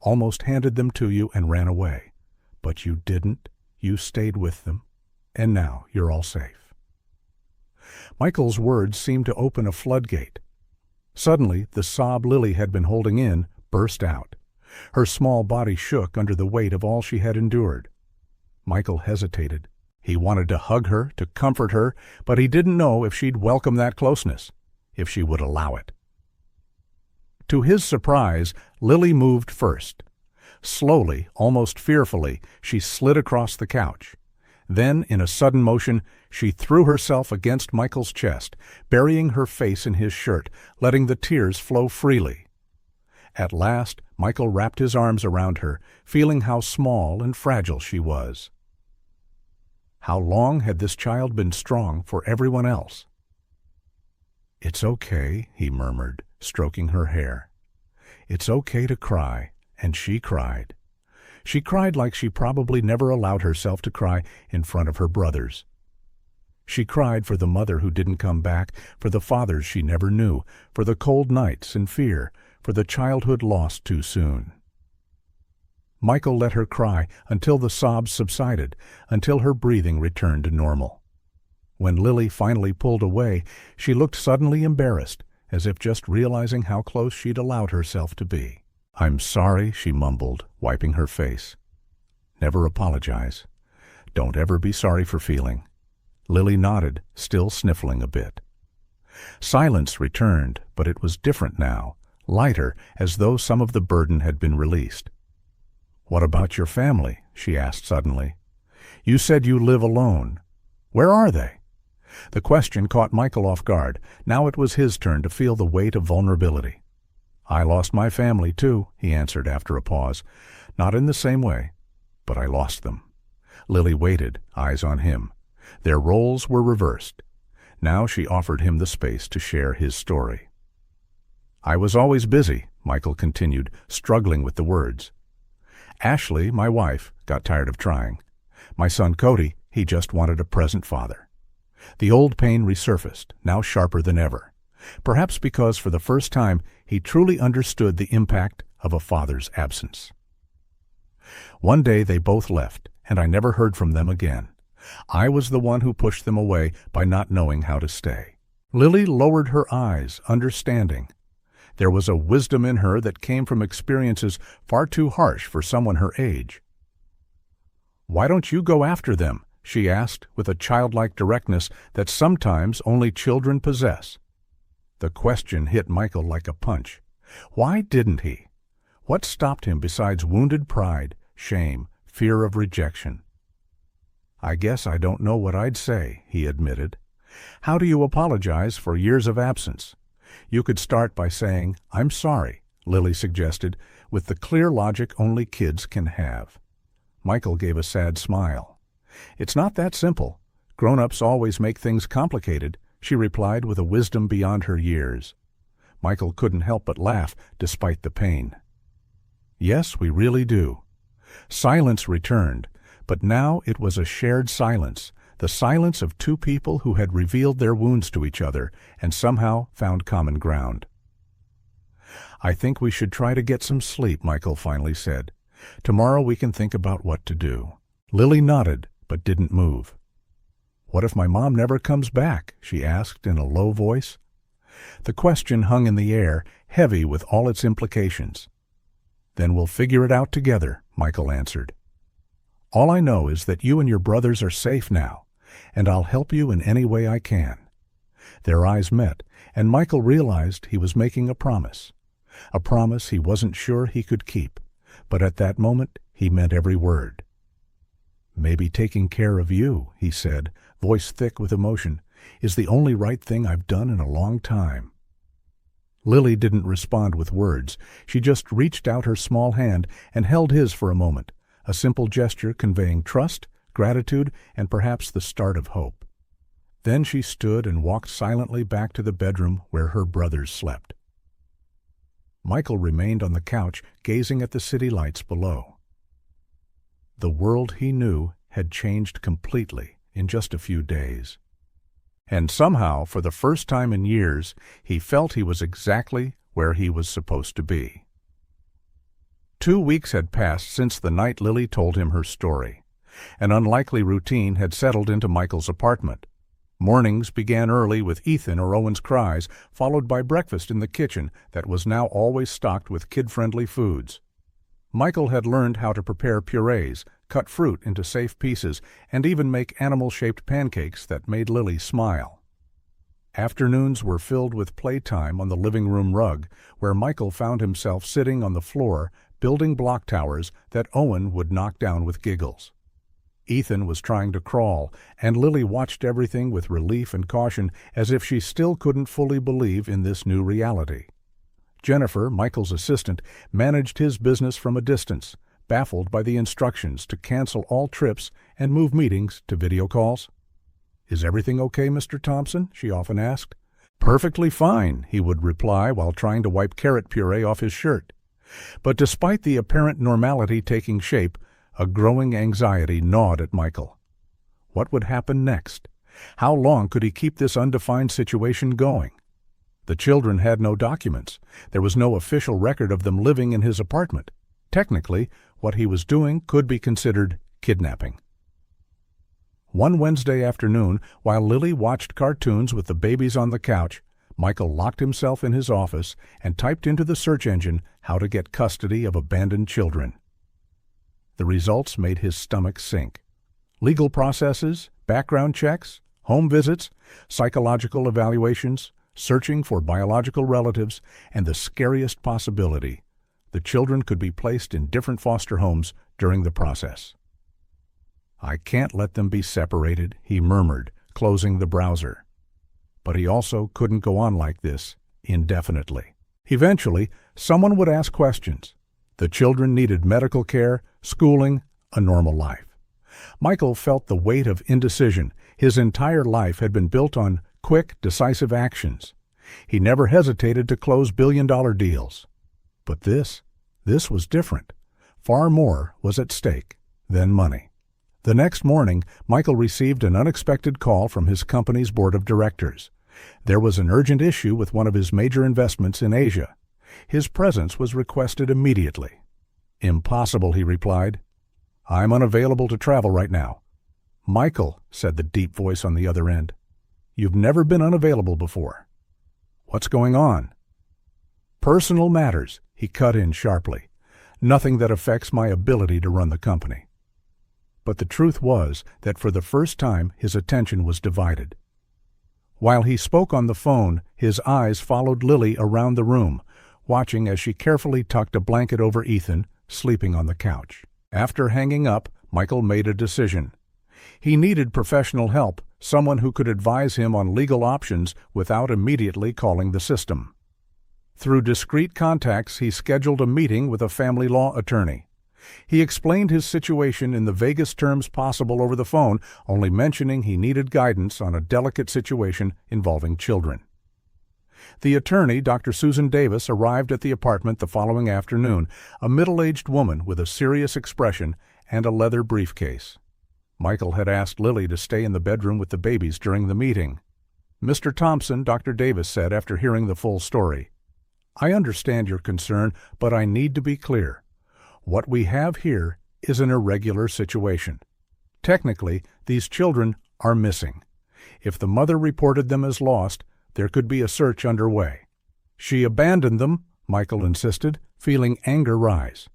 "Almost handed them to you and ran away. But you didn't. You stayed with them. And now you're all safe." Michael's words seemed to open a floodgate. Suddenly, the sob Lily had been holding in burst out. Her small body shook under the weight of all she had endured. Michael hesitated. He wanted to hug her, to comfort her, but he didn't know if she'd welcome that closeness, if she would allow it. To his surprise, Lily moved first. Slowly, almost fearfully, she slid across the couch. Then, in a sudden motion, she threw herself against Michael's chest, burying her face in his shirt, letting the tears flow freely. At last, Michael wrapped his arms around her, feeling how small and fragile she was. How long had this child been strong for everyone else? "It's okay," he murmured, stroking her hair. "It's okay to cry," and she cried. She cried like she probably never allowed herself to cry in front of her brothers. She cried for the mother who didn't come back, for the fathers she never knew, for the cold nights and fear, for the childhood lost too soon. Michael let her cry until the sobs subsided, until her breathing returned to normal. When Lily finally pulled away, she looked suddenly embarrassed, as if just realizing how close she'd allowed herself to be. "I'm sorry," she mumbled, wiping her face. "Never apologize. Don't ever be sorry for feeling." Lily nodded, still sniffling a bit. Silence returned, but it was different now, lighter, as though some of the burden had been released. "What about your family?" she asked suddenly. "You said you live alone. Where are they?" The question caught Michael off guard. Now it was his turn to feel the weight of vulnerability. "I lost my family, too," he answered after a pause. "Not in the same way, but I lost them." Lily waited, eyes on him. Their roles were reversed. Now she offered him the space to share his story. "I was always busy," Michael continued, struggling with the words. "Ashley, my wife, got tired of trying. My son Cody, he just wanted a present father." The old pain resurfaced, now sharper than ever. Perhaps because for the first time he truly understood the impact of a father's absence. One day they both left, and I never heard from them again. I was the one who pushed them away by not knowing how to stay. Lily lowered her eyes, understanding. There was a wisdom in her that came from experiences far too harsh for someone her age. "Why don't you go after them?" she asked with a childlike directness that sometimes only children possess. The question hit Michael like a punch. Why didn't he? What stopped him besides wounded pride, shame, fear of rejection? "I guess I don't know what I'd say," he admitted. "How do you apologize for years of absence?" "You could start by saying, 'I'm sorry,'" Lily suggested, with the clear logic only kids can have. Michael gave a sad smile. "It's not that simple. Grown-ups always make things complicated," she replied with a wisdom beyond her years. Michael couldn't help but laugh, despite the pain. "Yes, we really do." Silence returned, but now it was a shared silence, the silence of two people who had revealed their wounds to each other and somehow found common ground. "I think we should try to get some sleep," Michael finally said. "Tomorrow we can think about what to do." Lily nodded, but didn't move. "What if my mom never comes back?" she asked in a low voice. The question hung in the air, heavy with all its implications. "Then we'll figure it out together," Michael answered. "All I know is that you and your brothers are safe now, and I'll help you in any way I can." Their eyes met, and Michael realized he was making a promise. a promise he wasn't sure he could keep, but at that moment he meant every word. "Maybe taking care of you," he said, voice thick with emotion, "is the only right thing I've done in a long time." Lily didn't respond with words. She just reached out her small hand and held his for a moment, a simple gesture conveying trust, gratitude, and perhaps the start of hope. Then she stood and walked silently back to the bedroom where her brothers slept. Michael remained on the couch, gazing at the city lights below. The world he knew had changed completely in just a few days. And somehow, for the first time in years, he felt he was exactly where he was supposed to be. 2 weeks had passed since the night Lily told him her story. An unlikely routine had settled into Michael's apartment. Mornings began early with Ethan or Owen's cries, followed by breakfast in the kitchen that was now always stocked with kid-friendly foods. Michael had learned how to prepare purees, cut fruit into safe pieces, and even make animal-shaped pancakes that made Lily smile. Afternoons were filled with playtime on the living room rug, where Michael found himself sitting on the floor, building block towers that Owen would knock down with giggles. Ethan was trying to crawl, and Lily watched everything with relief and caution, as if she still couldn't fully believe in this new reality. Jennifer, Michael's assistant, managed his business from a distance, baffled by the instructions to cancel all trips and move meetings to video calls. "Is everything okay, Mr. Thompson?" she often asked. "Perfectly fine," he would reply while trying to wipe carrot puree off his shirt. But despite the apparent normality taking shape, a growing anxiety gnawed at Michael. What would happen next? How long could he keep this undefined situation going? The children had no documents. There was no official record of them living in his apartment. Technically, what he was doing could be considered kidnapping. One Wednesday afternoon, while Lily watched cartoons with the babies on the couch, Michael locked himself in his office and typed into the search engine how to get custody of abandoned children. The results made his stomach sink. Legal processes, background checks, home visits, psychological evaluations, searching for biological relatives, and the scariest possibility: the children could be placed in different foster homes during the process. "I can't let them be separated," he murmured, closing the browser. But he also couldn't go on like this indefinitely. Eventually, someone would ask questions. The children needed medical care, schooling, a normal life. Michael felt the weight of indecision. His entire life had been built on quick, decisive actions. He never hesitated to close billion-dollar deals. But this was different. Far more was at stake than money. The next morning, Michael received an unexpected call from his company's board of directors. There was an urgent issue with one of his major investments in Asia. His presence was requested immediately. "Impossible," he replied. "I'm unavailable to travel right now." "Michael," said the deep voice on the other end, "you've never been unavailable before. What's going on?" "Personal matters," he cut in sharply. "Nothing that affects my ability to run the company." But the truth was that for the first time his attention was divided. While he spoke on the phone, his eyes followed Lily around the room, watching as she carefully tucked a blanket over Ethan, sleeping on the couch. After hanging up, Michael made a decision. He needed professional help, someone who could advise him on legal options without immediately calling the system. Through discreet contacts, he scheduled a meeting with a family law attorney. He explained his situation in the vaguest terms possible over the phone, only mentioning he needed guidance on a delicate situation involving children. The attorney, Dr. Susan Davis, arrived at the apartment the following afternoon, a middle-aged woman with a serious expression and a leather briefcase. Michael had asked Lily to stay in the bedroom with the babies during the meeting. "Mr. Thompson," Dr. Davis said after hearing the full story, "I understand your concern, but I need to be clear. What we have here is an irregular situation. Technically, these children are missing. If the mother reported them as lost, there could be a search underway." "She abandoned them," Michael insisted, feeling anger rise.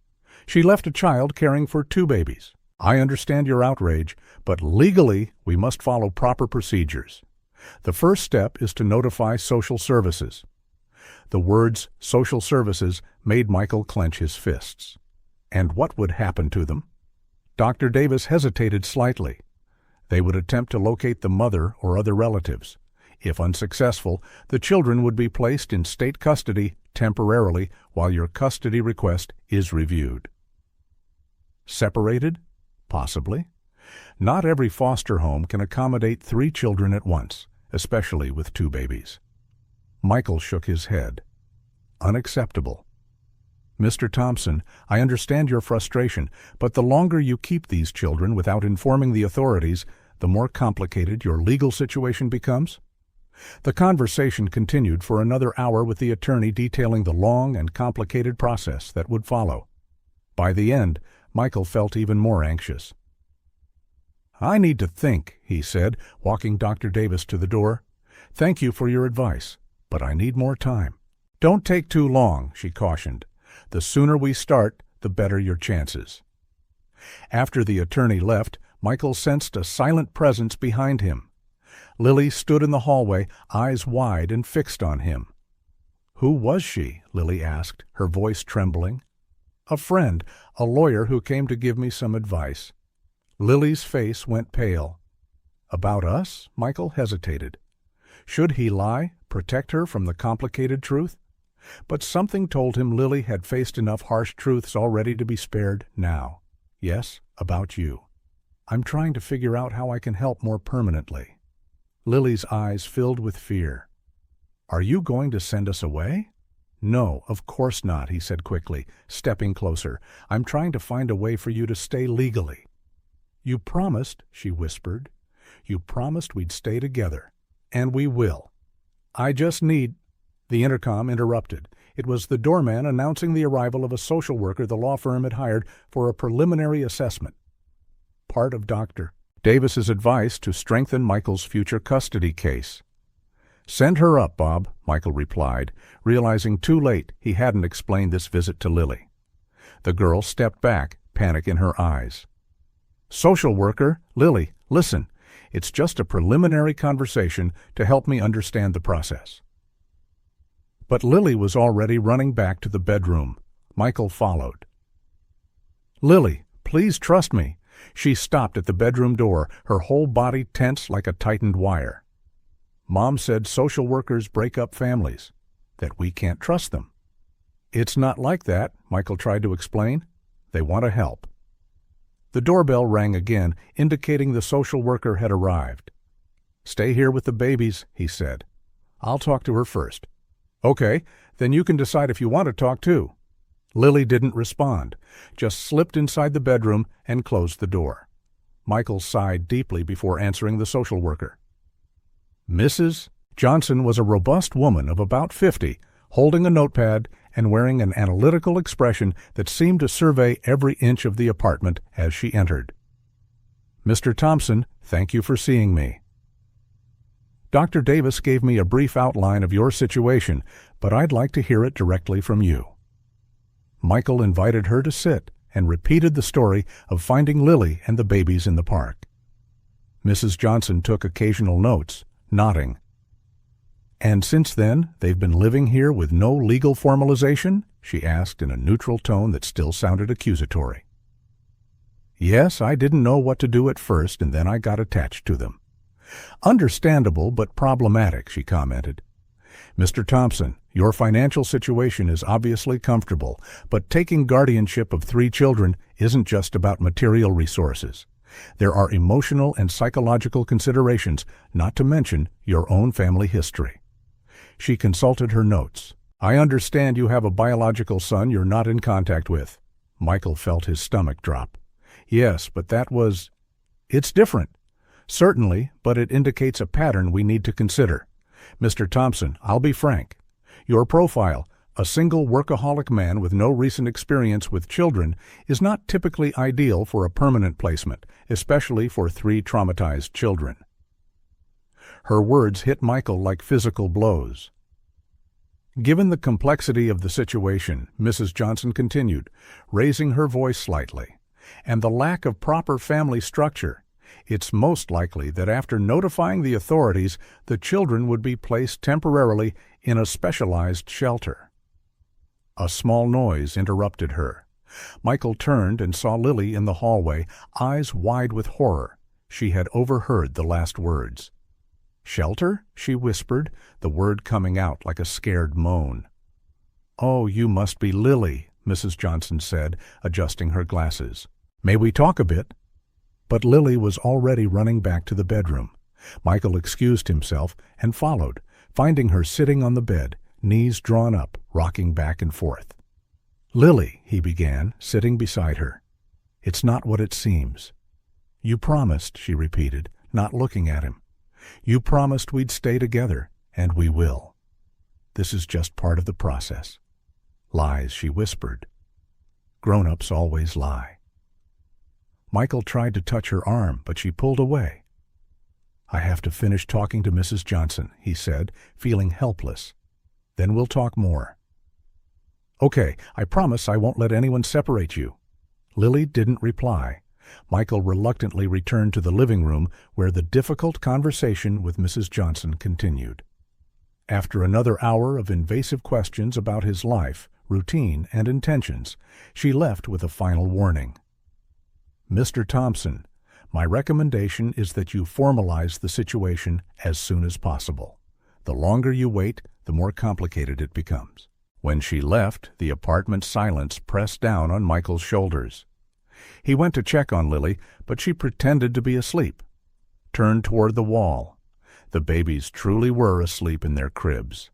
"She left a child caring for 2 babies. I understand your outrage, but legally we must follow proper procedures. The first step is to notify social services. The words social services made Michael clench his fists. And what would happen to them? Dr. Davis hesitated slightly. They would attempt to locate the mother or other relatives. If unsuccessful, the children would be placed in state custody temporarily while your custody request is reviewed. Separated? Possibly. Not every foster home can accommodate 3 children at once, especially with 2 babies. Michael shook his head. Unacceptable. Mr. Thompson, I understand your frustration, but the longer you keep these children without informing the authorities, the more complicated your legal situation becomes. The conversation continued for another hour with the attorney detailing the long and complicated process that would follow. By the end, Michael felt even more anxious. I need to think, he said, walking Dr. Davis to the door. Thank you for your advice, but I need more time. Don't take too long, she cautioned. The sooner we start, the better your chances. After the attorney left, Michael sensed a silent presence behind him. Lily stood in the hallway, eyes wide and fixed on him. Who was she? Lily asked, her voice trembling. A friend, a lawyer who came to give me some advice. Lily's face went pale. About us? Michael hesitated. Should he lie, protect her from the complicated truth? But something told him Lily had faced enough harsh truths already to be spared now. Yes, about you. I'm trying to figure out how I can help more permanently. Lily's eyes filled with fear. Are you going to send us away? No, of course not, he said quickly, stepping closer. I'm trying to find a way for you to stay legally. You promised, she whispered. You promised we'd stay together. And we will. I just need... The intercom interrupted. It was the doorman announcing the arrival of a social worker the law firm had hired for a preliminary assessment. Part of Dr. Davis's advice to strengthen Michael's future custody case. Send her up, Bob, Michael replied, realizing too late he hadn't explained this visit to Lily. The girl stepped back, panic in her eyes. Social worker, Lily, listen. It's just a preliminary conversation to help me understand the process. But Lily was already running back to the bedroom. Michael followed. Lily, please trust me. She stopped at the bedroom door, her whole body tense like a tightened wire. Mom said social workers break up families, that we can't trust them. It's not like that, Michael tried to explain. They want to help. The doorbell rang again, indicating the social worker had arrived. Stay here with the babies, he said. I'll talk to her first. Okay, then you can decide if you want to talk too. Lily didn't respond, just slipped inside the bedroom and closed the door. Michael sighed deeply before answering the social worker. Mrs. Johnson was a robust woman of about 50, holding a notepad and wearing an analytical expression that seemed to survey every inch of the apartment as she entered. Mr. Thompson, thank you for seeing me. Dr. Davis gave me a brief outline of your situation, but I'd like to hear it directly from you. Michael invited her to sit and repeated the story of finding Lily and the babies in the park. Mrs. Johnson took occasional notes, nodding. And since then, they've been living here with no legal formalization? She asked in a neutral tone that still sounded accusatory. Yes, I didn't know what to do at first, and then I got attached to them. Understandable, but problematic, she commented. Mr. Thompson, your financial situation is obviously comfortable, but taking guardianship of 3 children isn't just about material resources. There are emotional and psychological considerations, not to mention your own family history. She consulted her notes. I understand you have a biological son you're not in contact with. Michael felt his stomach drop. Yes, but that was... It's different. Certainly, but it indicates a pattern we need to consider. Mr. Thompson, I'll be frank. Your profile, a single workaholic man with no recent experience with children, is not typically ideal for a permanent placement, especially for 3 traumatized children. Her words hit Michael like physical blows. Given the complexity of the situation, Mrs. Johnson continued, raising her voice slightly, and the lack of proper family structure, It's most likely that after notifying the authorities, the children would be placed temporarily in a specialized shelter. A small noise interrupted her. Michael turned and saw Lily in the hallway, eyes wide with horror. She had overheard the last words. "Shelter?" she whispered, the word coming out like a scared moan. "Oh, you must be Lily," Mrs. Johnson said, adjusting her glasses. "May we talk a bit?" But Lily was already running back to the bedroom. Michael excused himself and followed, finding her sitting on the bed, knees drawn up, rocking back and forth. "Lily," he began, sitting beside her. "It's not what it seems." "You promised," she repeated, not looking at him. "You promised we'd stay together, and we will. This is just part of the process." "Lies," she whispered. "Grown-ups always lie." Michael tried to touch her arm, but she pulled away. "I have to finish talking to Mrs. Johnson," he said, feeling helpless. "Then we'll talk more." "Okay, I promise I won't let anyone separate you." Lily didn't reply. Michael reluctantly returned to the living room, where the difficult conversation with Mrs. Johnson continued. After another hour of invasive questions about his life, routine, and intentions, she left with a final warning. "Mr. Thompson, my recommendation is that you formalize the situation as soon as possible. The longer you wait, the more complicated it becomes." When she left, the apartment silence pressed down on Michael's shoulders. He went to check on Lily, but she pretended to be asleep, turned toward the wall. The babies truly were asleep in their cribs.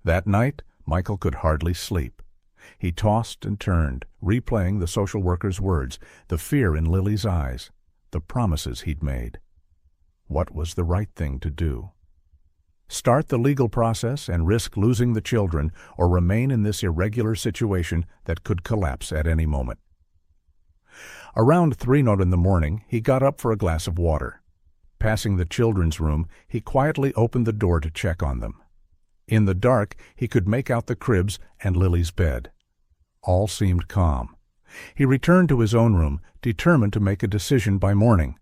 That night, Michael could hardly sleep. He tossed and turned, replaying the social worker's words, the fear in Lily's eyes, the promises he'd made. What was the right thing to do? Start the legal process and risk losing the children, or remain in this irregular situation that could collapse at any moment. Around 3:00 in the morning, he got up for a glass of water. Passing the children's room, he quietly opened the door to check on them. In the dark, he could make out the cribs and Lily's bed. All seemed calm. He returned to his own room, determined to make a decision by morning.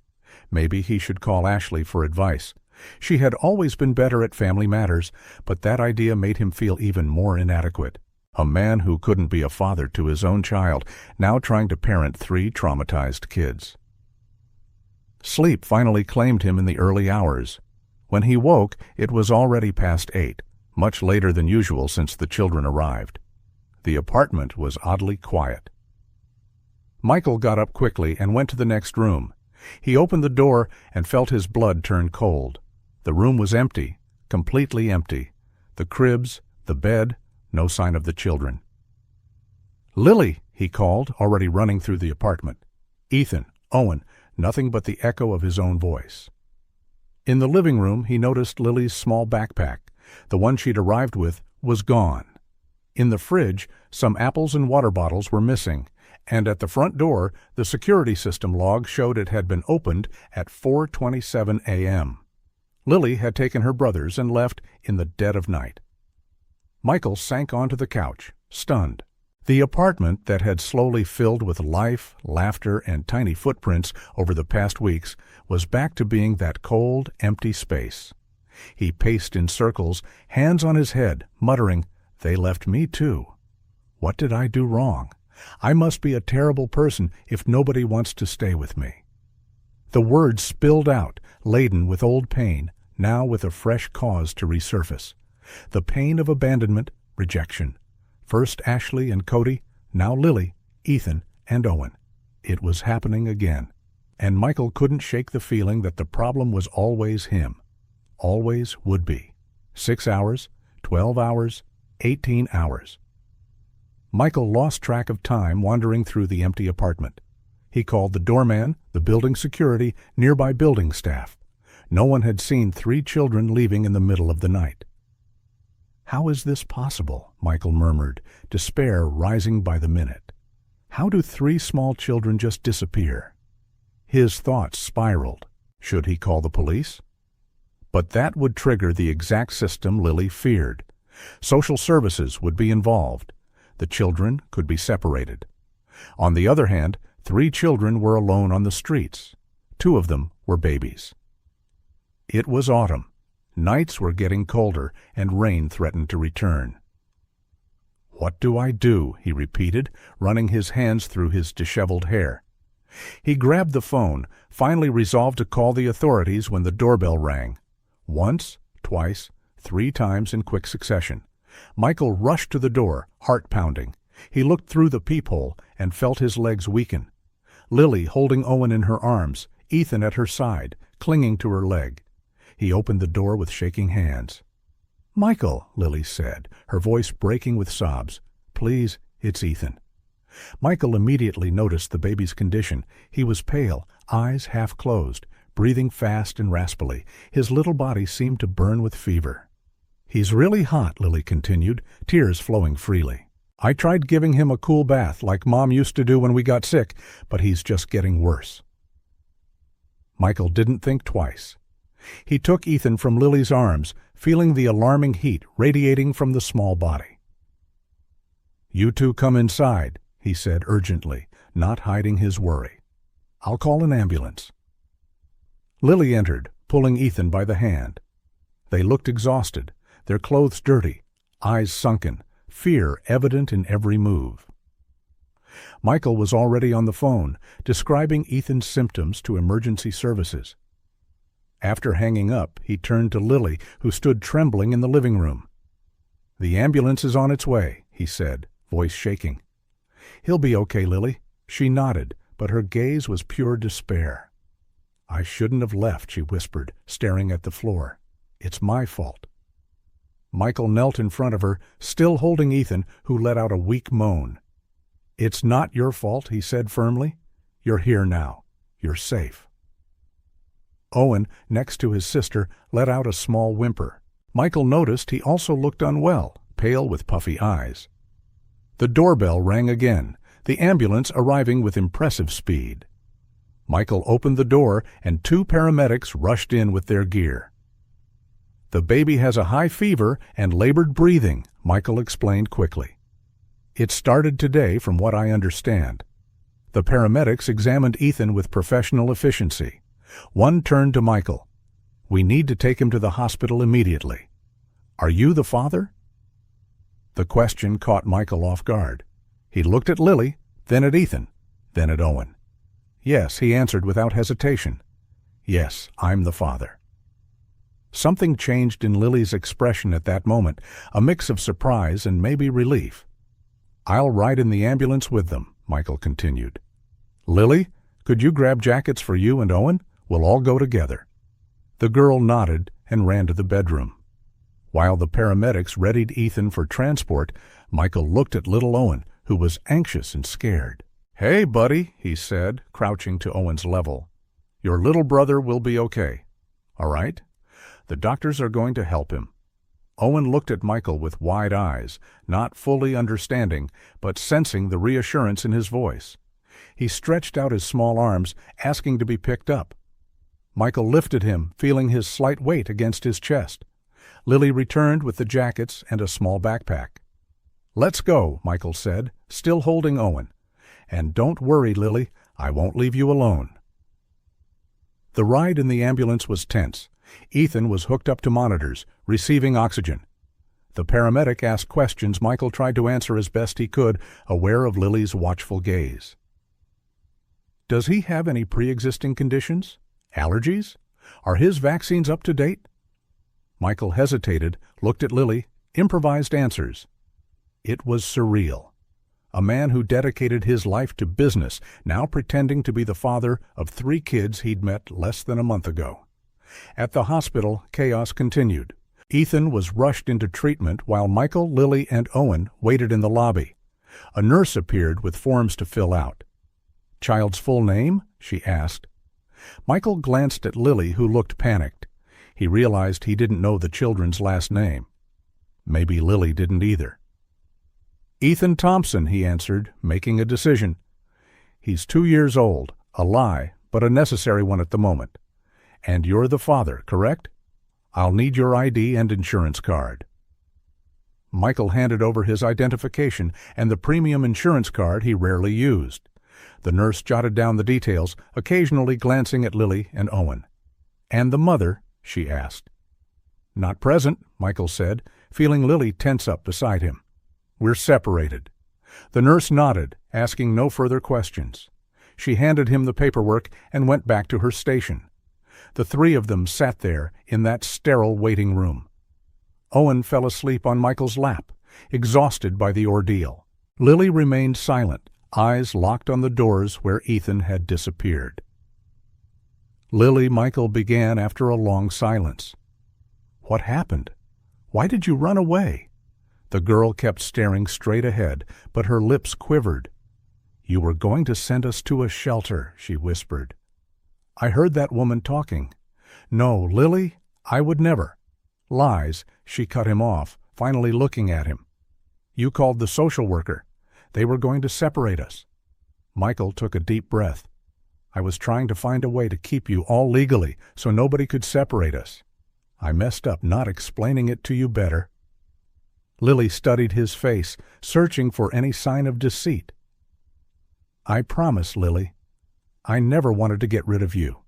Maybe he should call Ashley for advice. She had always been better at family matters, but that idea made him feel even more inadequate. A man who couldn't be a father to his own child, now trying to parent 3 traumatized kids. Sleep finally claimed him in the early hours. When he woke, it was already past 8, much later than usual since the children arrived. The apartment was oddly quiet. Michael got up quickly and went to the next room. He opened the door and felt his blood turn cold. The room was empty, completely empty. The cribs, the bed, no sign of the children. "Lily," he called, already running through the apartment. "Ethan, Owen," nothing but the echo of his own voice. In the living room, he noticed Lily's small backpack. The one she'd arrived with was gone. In the fridge, some apples and water bottles were missing, and at the front door, the security system log showed it had been opened at 4:27 a.m. Lily had taken her brothers and left in the dead of night. Michael sank onto the couch, stunned. The apartment that had slowly filled with life, laughter, and tiny footprints over the past weeks was back to being that cold, empty space. He paced in circles, hands on his head, muttering, "They left me too. What did I do wrong? I must be a terrible person if nobody wants to stay with me." The words spilled out, laden with old pain, now with a fresh cause to resurface. The pain of abandonment, rejection. First Ashley and Cody, now Lily, Ethan, and Owen. It was happening again. And Michael couldn't shake the feeling that the problem was always him. Always would be. 6 hours, 12 hours, 18 hours. Michael lost track of time wandering through the empty apartment. He called the doorman, the building security, nearby building staff. No one had seen 3 children leaving in the middle of the night. "How is this possible?" Michael murmured, despair rising by the minute. "How do 3 small children just disappear?" His thoughts spiraled. Should he call the police? But that would trigger the exact system Lily feared. Social services would be involved. The children could be separated. On the other hand, 3 children were alone on the streets. 2 of them were babies. It was autumn. Nights were getting colder, and rain threatened to return. "What do I do?" he repeated, running his hands through his disheveled hair. He grabbed the phone, finally resolved to call the authorities when the doorbell rang. Once, twice, 3 times in quick succession. Michael rushed to the door, heart pounding. He looked through the peephole and felt his legs weaken. Lily holding Owen in her arms, Ethan at her side, clinging to her leg. He opened the door with shaking hands. "Michael," Lily said, her voice breaking with sobs. "Please, it's Ethan." Michael immediately noticed the baby's condition. He was pale, eyes half closed, breathing fast and raspily. His little body seemed to burn with fever. "He's really hot," Lily continued, tears flowing freely. "I tried giving him a cool bath like Mom used to do when we got sick, but he's just getting worse." Michael didn't think twice. He took Ethan from Lily's arms, feeling the alarming heat radiating from the small body. "You two come inside," he said urgently, not hiding his worry. "I'll call an ambulance." Lily entered, pulling Ethan by the hand. They looked exhausted, their clothes dirty, eyes sunken, fear evident in every move. Michael was already on the phone, describing Ethan's symptoms to emergency services. After hanging up, he turned to Lily, who stood trembling in the living room. "The ambulance is on its way," he said, voice shaking. "He'll be okay, Lily." She nodded, but her gaze was pure despair. "I shouldn't have left," she whispered, staring at the floor. "It's my fault." Michael knelt in front of her, still holding Ethan, who let out a weak moan. "It's not your fault," he said firmly. "You're here now. You're safe." Owen, next to his sister, let out a small whimper. Michael noticed he also looked unwell, pale with puffy eyes. The doorbell rang again, the ambulance arriving with impressive speed. Michael opened the door, and 2 paramedics rushed in with their gear. "The baby has a high fever and labored breathing," Michael explained quickly. "It started today, from what I understand." The paramedics examined Ethan with professional efficiency. One turned to Michael. "We need to take him to the hospital immediately. Are you the father?" The question caught Michael off guard. He looked at Lily, then at Ethan, then at Owen. "Yes," he answered without hesitation. "Yes, I'm the father." Something changed in Lily's expression at that moment, a mix of surprise and maybe relief. "I'll ride in the ambulance with them," Michael continued. "Lily, could you grab jackets for you and Owen? We'll all go together." The girl nodded and ran to the bedroom. While the paramedics readied Ethan for transport, Michael looked at little Owen, who was anxious and scared. "Hey, buddy," he said, crouching to Owen's level. "Your little brother will be okay. All right? The doctors are going to help him." Owen looked at Michael with wide eyes, not fully understanding, but sensing the reassurance in his voice. He stretched out his small arms, asking to be picked up. Michael lifted him, feeling his slight weight against his chest. Lily returned with the jackets and a small backpack. "Let's go," Michael said, still holding Owen. "And don't worry, Lily, I won't leave you alone." The ride in the ambulance was tense. Ethan was hooked up to monitors, receiving oxygen. The paramedic asked questions Michael tried to answer as best he could, aware of Lily's watchful gaze. "Does he have any pre-existing conditions? Allergies? Are his vaccines up to date?" Michael hesitated, looked at Lily, improvised answers. It was surreal. A man who dedicated his life to business, now pretending to be the father of 3 kids he'd met less than a month ago. At the hospital, chaos continued. Ethan was rushed into treatment while Michael, Lily, and Owen waited in the lobby. A nurse appeared with forms to fill out. "Child's full name?" she asked. Michael glanced at Lily, who looked panicked. He realized he didn't know the children's last name. Maybe Lily didn't either. "Ethan Thompson," he answered, making a decision. "He's 2 years old, a lie, but a necessary one at the moment. And you're the father, correct? I'll need your ID and insurance card." Michael handed over his identification and the premium insurance card he rarely used. The nurse jotted down the details, occasionally glancing at Lily and Owen. "And the mother?" she asked. "Not present," Michael said, feeling Lily tense up beside him. "We're separated." The nurse nodded, asking no further questions. She handed him the paperwork and went back to her station. The three of them sat there in that sterile waiting room. Owen fell asleep on Michael's lap, exhausted by the ordeal. Lily remained silent, eyes locked on the doors where Ethan had disappeared. "Lily," Michael began after a long silence. "What happened? Why did you run away?" The girl kept staring straight ahead, but her lips quivered. "You were going to send us to a shelter," she whispered. "I heard that woman talking." "No, Lily, I would never." "Lies," she cut him off, finally looking at him. "You called the social worker. They were going to separate us." Michael took a deep breath. "I was trying to find a way to keep you all legally so nobody could separate us. I messed up not explaining it to you better." Lily studied his face, searching for any sign of deceit. "I promise, Lily. I never wanted to get rid of you."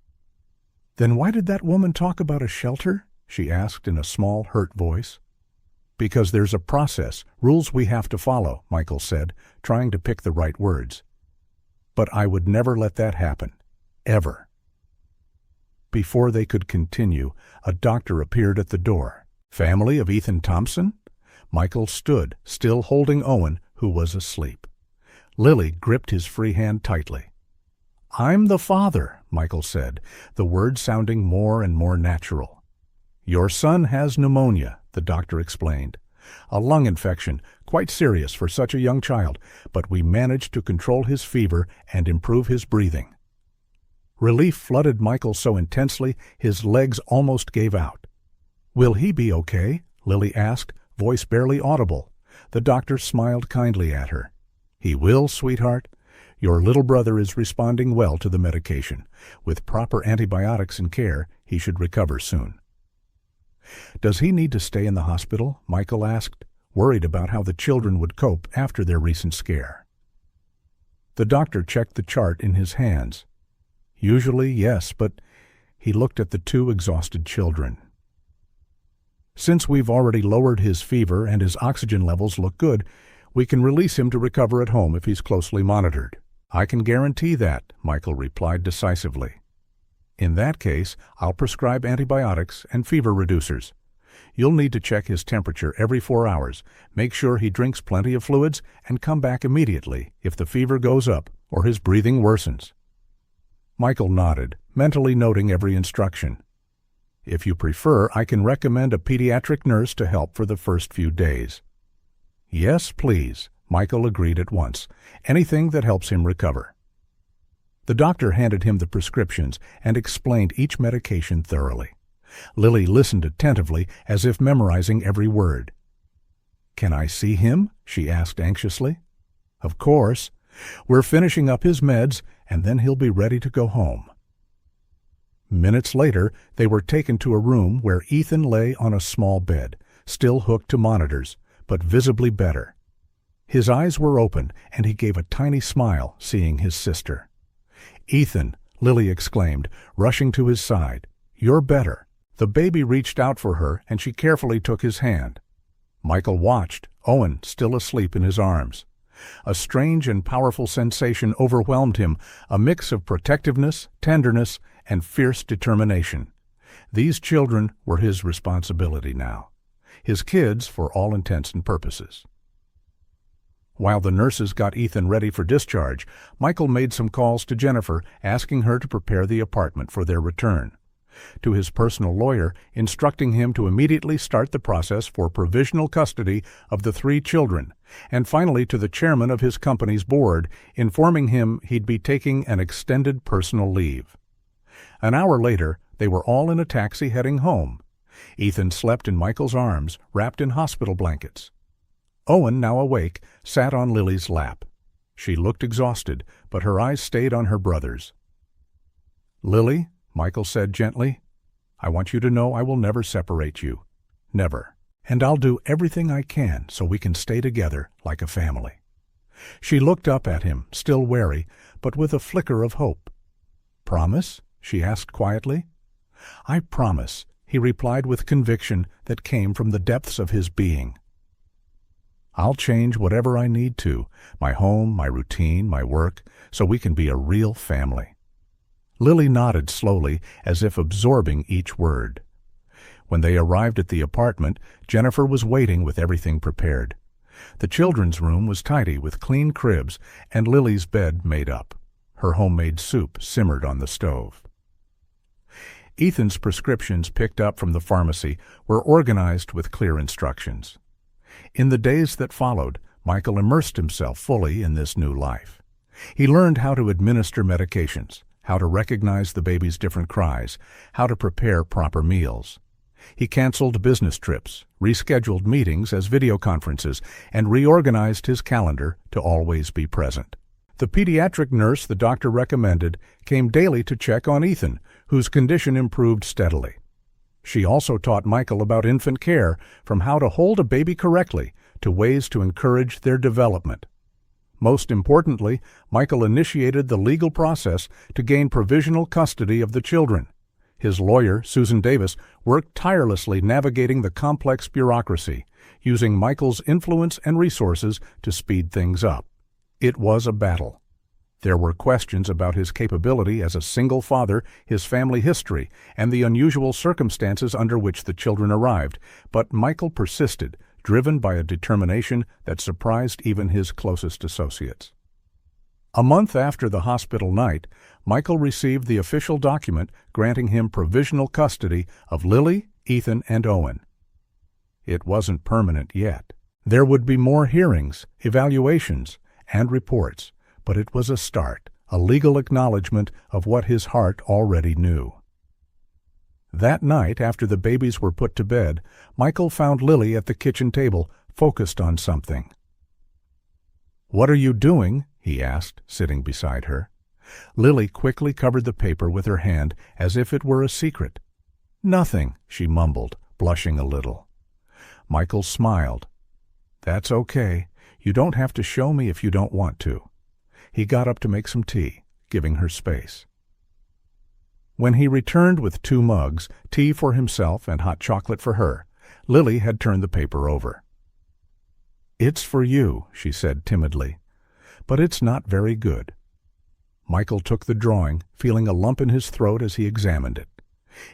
"Then why did that woman talk about a shelter?" she asked in a small, hurt voice. "Because there's a process, rules we have to follow," Michael said, trying to pick the right words. "But I would never let that happen. Ever." Before they could continue, a doctor appeared at the door. "Family of Ethan Thompson?" Michael stood, still holding Owen, who was asleep. Lily gripped his free hand tightly. "I'm the father," Michael said, the words sounding more and more natural. "Your son has pneumonia," the doctor explained. "A lung infection, quite serious for such a young child, but we managed to control his fever and improve his breathing." Relief flooded Michael so intensely his legs almost gave out. "Will he be okay?" Lily asked, voice barely audible. The doctor smiled kindly at her. "He will, sweetheart. Your little brother is responding well to the medication. With proper antibiotics and care, he should recover soon." "Does he need to stay in the hospital?" Michael asked, worried about how the children would cope after their recent scare. The doctor checked the chart in his hands. "Usually, yes, but..." He looked at the two exhausted children. "Since we've already lowered his fever and his oxygen levels look good, we can release him to recover at home if he's closely monitored." "I can guarantee that," Michael replied decisively. "In that case, I'll prescribe antibiotics and fever reducers. You'll need to check his temperature every 4 hours, make sure he drinks plenty of fluids, and come back immediately if the fever goes up or his breathing worsens." Michael nodded, mentally noting every instruction. "If you prefer, I can recommend a pediatric nurse to help for the first few days." "Yes, please," Michael agreed at once. "Anything that helps him recover." The doctor handed him the prescriptions and explained each medication thoroughly. Lily listened attentively, as if memorizing every word. "Can I see him?" she asked anxiously. "Of course. We're finishing up his meds, and then he'll be ready to go home." Minutes later, they were taken to a room where Ethan lay on a small bed, still hooked to monitors, but visibly better. His eyes were open, and he gave a tiny smile, seeing his sister. "Ethan," Lily exclaimed, rushing to his side, "you're better." The baby reached out for her, and she carefully took his hand. Michael watched, Owen still asleep in his arms. A strange and powerful sensation overwhelmed him, a mix of protectiveness, tenderness, and fierce determination. These children were his responsibility now. His kids for all intents and purposes. While the nurses got Ethan ready for discharge, Michael made some calls to Jennifer, asking her to prepare the apartment for their return. To his personal lawyer, instructing him to immediately start the process for provisional custody of the 3 children, and finally to the chairman of his company's board, informing him he'd be taking an extended personal leave. An hour later, they were all in a taxi heading home. Ethan slept in Michael's arms, wrapped in hospital blankets. Owen, now awake, sat on Lily's lap. She looked exhausted, but her eyes stayed on her brother's. "Lily," Michael said gently, "I want you to know I will never separate you. Never. And I'll do everything I can so we can stay together like a family." She looked up at him, still wary, but with a flicker of hope. "Promise?" she asked quietly. "I promise," he replied with conviction that came from the depths of his being. "I'll change whatever I need to, my home, my routine, my work, so we can be a real family." Lily nodded slowly, as if absorbing each word. When they arrived at the apartment, Jennifer was waiting with everything prepared. The children's room was tidy with clean cribs and Lily's bed made up. Her homemade soup simmered on the stove. Ethan's prescriptions picked up from the pharmacy were organized with clear instructions. In the days that followed, Michael immersed himself fully in this new life. He learned how to administer medications, how to recognize the baby's different cries, how to prepare proper meals. He canceled business trips, rescheduled meetings as video conferences, and reorganized his calendar to always be present. The pediatric nurse the doctor recommended came daily to check on Ethan, whose condition improved steadily. She also taught Michael about infant care, from how to hold a baby correctly to ways to encourage their development. Most importantly, Michael initiated the legal process to gain provisional custody of the children. His lawyer, Susan Davis, worked tirelessly navigating the complex bureaucracy, using Michael's influence and resources to speed things up. It was a battle. There were questions about his capability as a single father, his family history, and the unusual circumstances under which the children arrived, but Michael persisted, driven by a determination that surprised even his closest associates. A month after the hospital night, Michael received the official document granting him provisional custody of Lily, Ethan, and Owen. It wasn't permanent yet. There would be more hearings, evaluations, and reports, but it was a start, a legal acknowledgement of what his heart already knew. That night, after the babies were put to bed, Michael found Lily at the kitchen table, focused on something. "What are you doing?" he asked, sitting beside her. Lily quickly covered the paper with her hand as if it were a secret. "Nothing," she mumbled, blushing a little. Michael smiled. "That's okay. You don't have to show me if you don't want to." He got up to make some tea, giving her space. When he returned with 2 mugs, tea for himself and hot chocolate for her, Lily had turned the paper over. "It's for you," she said timidly, "but it's not very good." Michael took the drawing, feeling a lump in his throat as he examined it.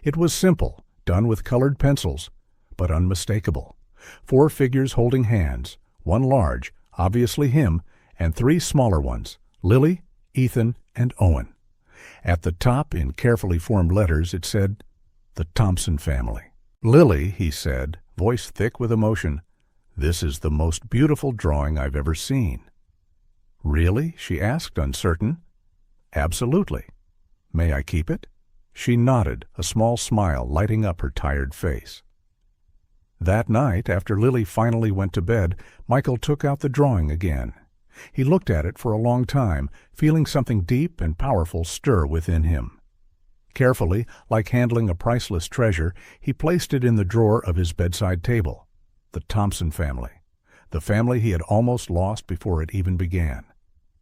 It was simple, done with colored pencils, but unmistakable. 4 figures holding hands, 1 large, obviously him, and 3 smaller ones, Lily, Ethan, and Owen. At the top, in carefully formed letters, it said, "The Thompson family." "Lily," he said, voice thick with emotion, "this is the most beautiful drawing I've ever seen." "Really?" she asked, uncertain. "Absolutely. May I keep it?" She nodded, a small smile lighting up her tired face. That night, after Lily finally went to bed, Michael took out the drawing again. He looked at it for a long time, feeling something deep and powerful stir within him. Carefully, like handling a priceless treasure, he placed it in the drawer of his bedside table. The Thompson family. The family he had almost lost before it even began.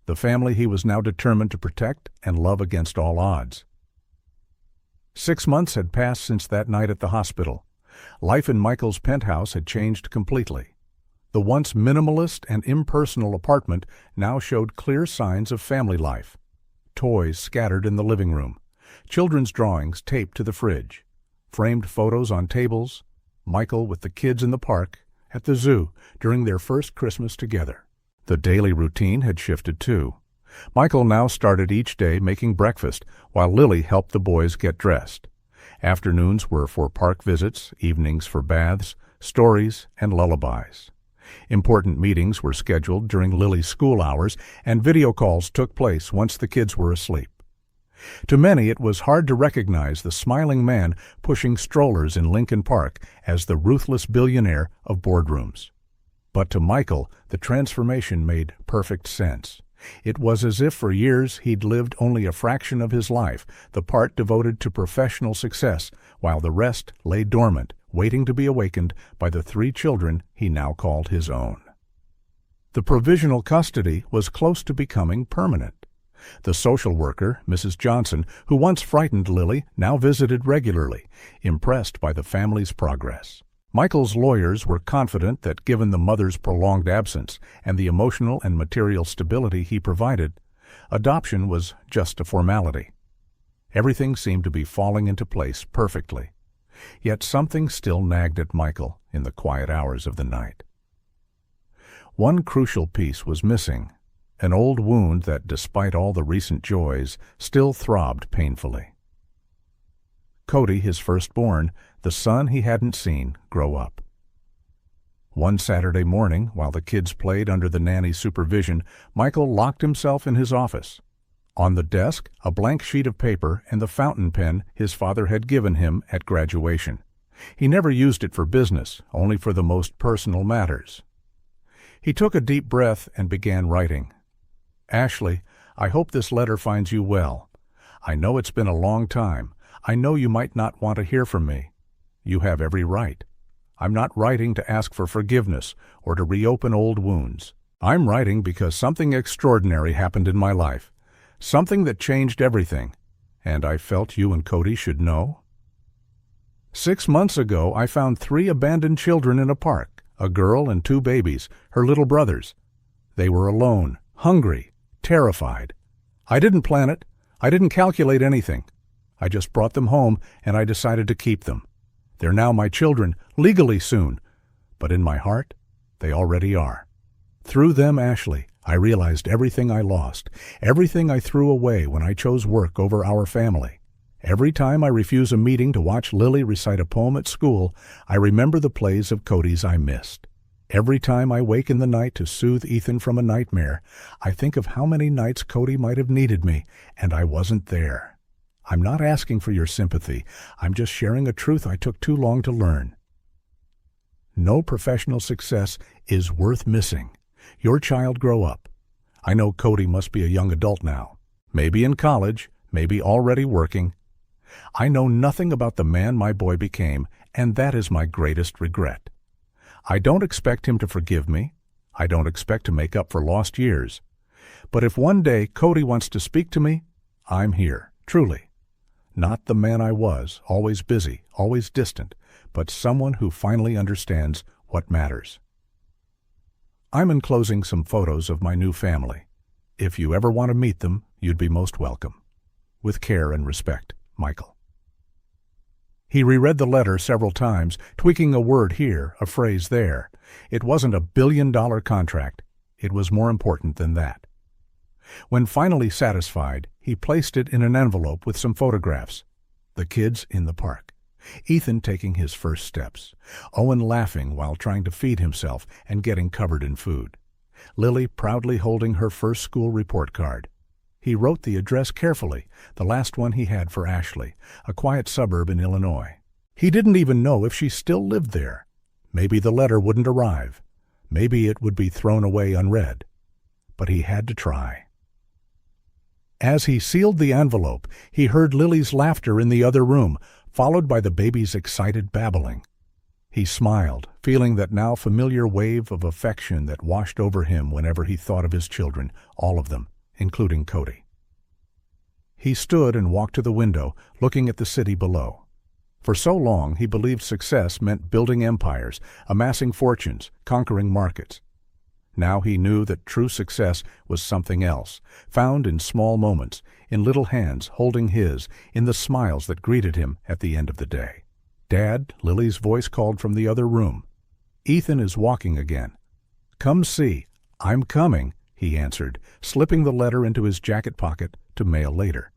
The family he was now determined to protect and love against all odds. 6 months had passed since that night at the hospital. Life in Michael's penthouse had changed completely. The once minimalist and impersonal apartment now showed clear signs of family life. Toys scattered in the living room, children's drawings taped to the fridge, framed photos on tables, Michael with the kids in the park, at the zoo during their first Christmas together. The daily routine had shifted too. Michael now started each day making breakfast while Lily helped the boys get dressed. Afternoons were for park visits, evenings for baths, stories, and lullabies. Important meetings were scheduled during Lily's school hours, and video calls took place once the kids were asleep. To many, it was hard to recognize the smiling man pushing strollers in Lincoln Park as the ruthless billionaire of boardrooms. But to Michael, the transformation made perfect sense. It was as if for years he'd lived only a fraction of his life, the part devoted to professional success, while the rest lay dormant, waiting to be awakened by the 3 children he now called his own. The provisional custody was close to becoming permanent. The social worker, Mrs. Johnson, who once frightened Lily, now visited regularly, impressed by the family's progress. Michael's lawyers were confident that given the mother's prolonged absence and the emotional and material stability he provided, adoption was just a formality. Everything seemed to be falling into place perfectly. Yet something still nagged at Michael in the quiet hours of the night. One crucial piece was missing, an old wound that, despite all the recent joys, still throbbed painfully. Cody, his firstborn, the son he hadn't seen grow up. One Saturday morning, while the kids played under the nanny's supervision, Michael locked himself in his office. On the desk, a blank sheet of paper and the fountain pen his father had given him at graduation. He never used it for business, only for the most personal matters. He took a deep breath and began writing. Ashley, I hope this letter finds you well. I know it's been a long time. I know you might not want to hear from me. You have every right. I'm not writing to ask for forgiveness or to reopen old wounds. I'm writing because something extraordinary happened in my life, something that changed everything, and I felt you and Cody should know. 6 months ago, I found 3 abandoned children in a park. A girl and 2 babies, her little brothers. They were alone, hungry, terrified. I didn't plan it. I didn't calculate anything. I just brought them home, and I decided to keep them. They're now my children, legally soon. But in my heart, they already are. Through them, Ashley, I realized everything I lost, everything I threw away when I chose work over our family. Every time I refuse a meeting to watch Lily recite a poem at school, I remember the plays of Cody's I missed. Every time I wake in the night to soothe Ethan from a nightmare, I think of how many nights Cody might have needed me, and I wasn't there. I'm not asking for your sympathy. I'm just sharing a truth I took too long to learn. No professional success is worth missing. Your child grow up. I know Cody must be a young adult now, maybe in college, maybe already working. I know nothing about the man my boy became, and that is my greatest regret. I don't expect him to forgive me. I don't expect to make up for lost years. But if one day Cody wants to speak to me, I'm here, truly. Not the man I was, always busy, always distant, but someone who finally understands what matters. I'm enclosing some photos of my new family. If you ever want to meet them, you'd be most welcome. With care and respect, Michael. He reread the letter several times, tweaking a word here, a phrase there. It wasn't a billion-dollar contract. It was more important than that. When finally satisfied, he placed it in an envelope with some photographs. The kids in the park. Ethan taking his first steps. Owen laughing while trying to feed himself and getting covered in food. Lily proudly holding her first school report card. He wrote the address carefully, the last one he had for Ashley, a quiet suburb in Illinois. He didn't even know if she still lived there. Maybe the letter wouldn't arrive. Maybe it would be thrown away unread. But he had to try. As he sealed the envelope, he heard Lily's laughter in the other room, followed by the baby's excited babbling. He smiled, feeling that now familiar wave of affection that washed over him whenever he thought of his children, all of them, including Cody. He stood and walked to the window, looking at the city below. For so long, he believed success meant building empires, amassing fortunes, conquering markets. Now he knew that true success was something else, found in small moments, in little hands holding his, in the smiles that greeted him at the end of the day. "Dad," Lily's voice called from the other room. "Ethan is walking again." "Come see. I'm coming," he answered, slipping the letter into his jacket pocket to mail later.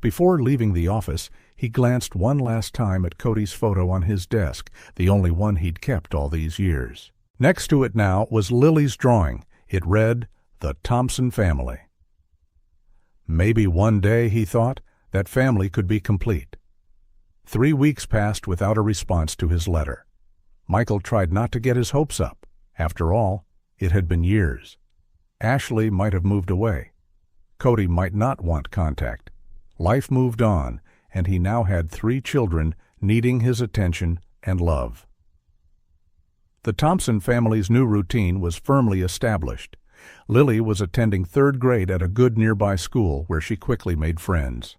Before leaving the office, he glanced one last time at Cody's photo on his desk, the only one he'd kept all these years. Next to it now was Lily's drawing. It read, "The Thompson Family." Maybe one day, he thought, that family could be complete. 3 weeks passed without a response to his letter. Michael tried not to get his hopes up. After all, it had been years. Ashley might have moved away. Cody might not want contact. Life moved on, and he now had 3 children needing his attention and love. The Thompson family's new routine was firmly established. Lily was attending 3rd grade at a good nearby school where she quickly made friends.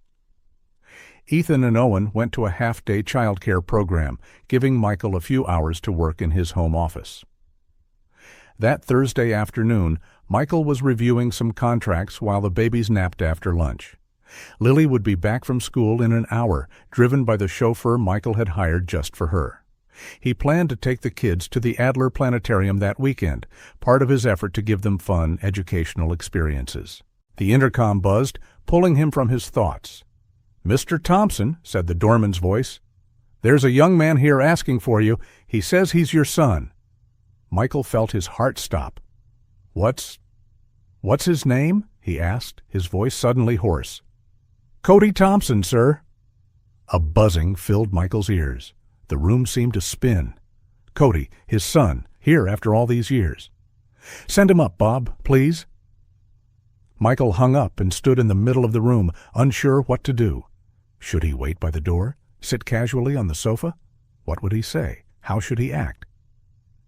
Ethan and Owen went to a half-day childcare program, giving Michael a few hours to work in his home office. That Thursday afternoon, Michael was reviewing some contracts while the babies napped after lunch. Lily would be back from school in an hour, driven by the chauffeur Michael had hired just for her. He planned to take the kids to the Adler Planetarium that weekend, part of his effort to give them fun, educational experiences. The intercom buzzed, pulling him from his thoughts. "Mr. Thompson," said the doorman's voice, "there's a young man here asking for you. He says he's your son." Michael felt his heart stop. What's his name?" he asked, his voice suddenly hoarse. "Cody Thompson, sir." A buzzing filled Michael's ears. The room seemed to spin. Cody, his son, here after all these years. "Send him up, Bob, please." Michael hung up and stood in the middle of the room, unsure what to do. Should he wait by the door? Sit casually on the sofa? What would he say? How should he act?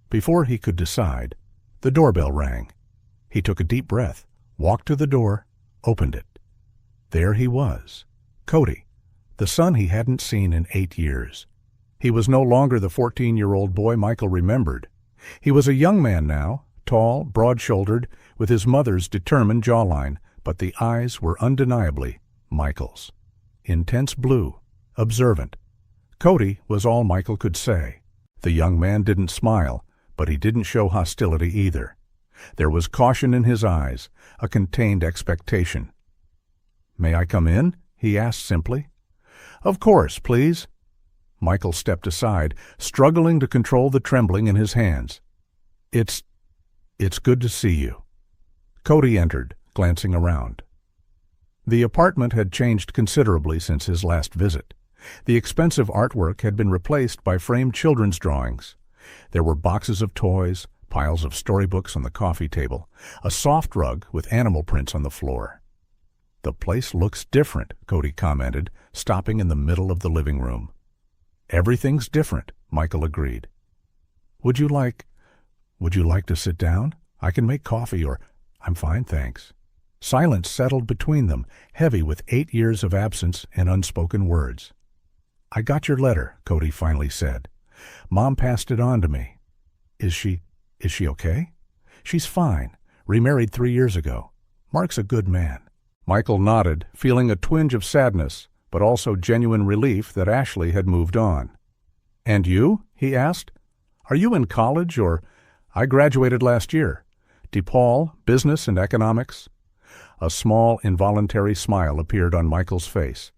Before he could decide, the doorbell rang. He took a deep breath, walked to the door, opened it. There he was, Cody, the son he hadn't seen in 8 years. He was no longer the 14-year-old boy Michael remembered. He was a young man now, tall, broad-shouldered, with his mother's determined jawline, but the eyes were undeniably Michael's. Intense blue, observant. Cody was all Michael could say. The young man didn't smile, but he didn't show hostility either. There was caution in his eyes, a contained expectation. "May I come in?" he asked simply. "Of course, please." Michael stepped aside, struggling to control the trembling in his hands. It's good to see you." Cody entered, glancing around. The apartment had changed considerably since his last visit. The expensive artwork had been replaced by framed children's drawings. There were boxes of toys, piles of storybooks on the coffee table, a soft rug with animal prints on the floor. "The place looks different," Cody commented, stopping in the middle of the living room. "Everything's different," Michael agreed. Would you like to sit down? I can make coffee or—" "I'm fine, thanks." Silence settled between them, heavy with 8 years of absence and unspoken words. "I got your letter," Cody finally said. "Mom passed it on to me." Is she okay?" "She's fine. Remarried 3 years ago. Mark's a good man." Michael nodded, feeling a twinge of sadness, but also genuine relief that Ashley had moved on. "And you?" he asked. "Are you in college or—" "I graduated last year. DePaul, business and economics." A small, involuntary smile appeared on Michael's face.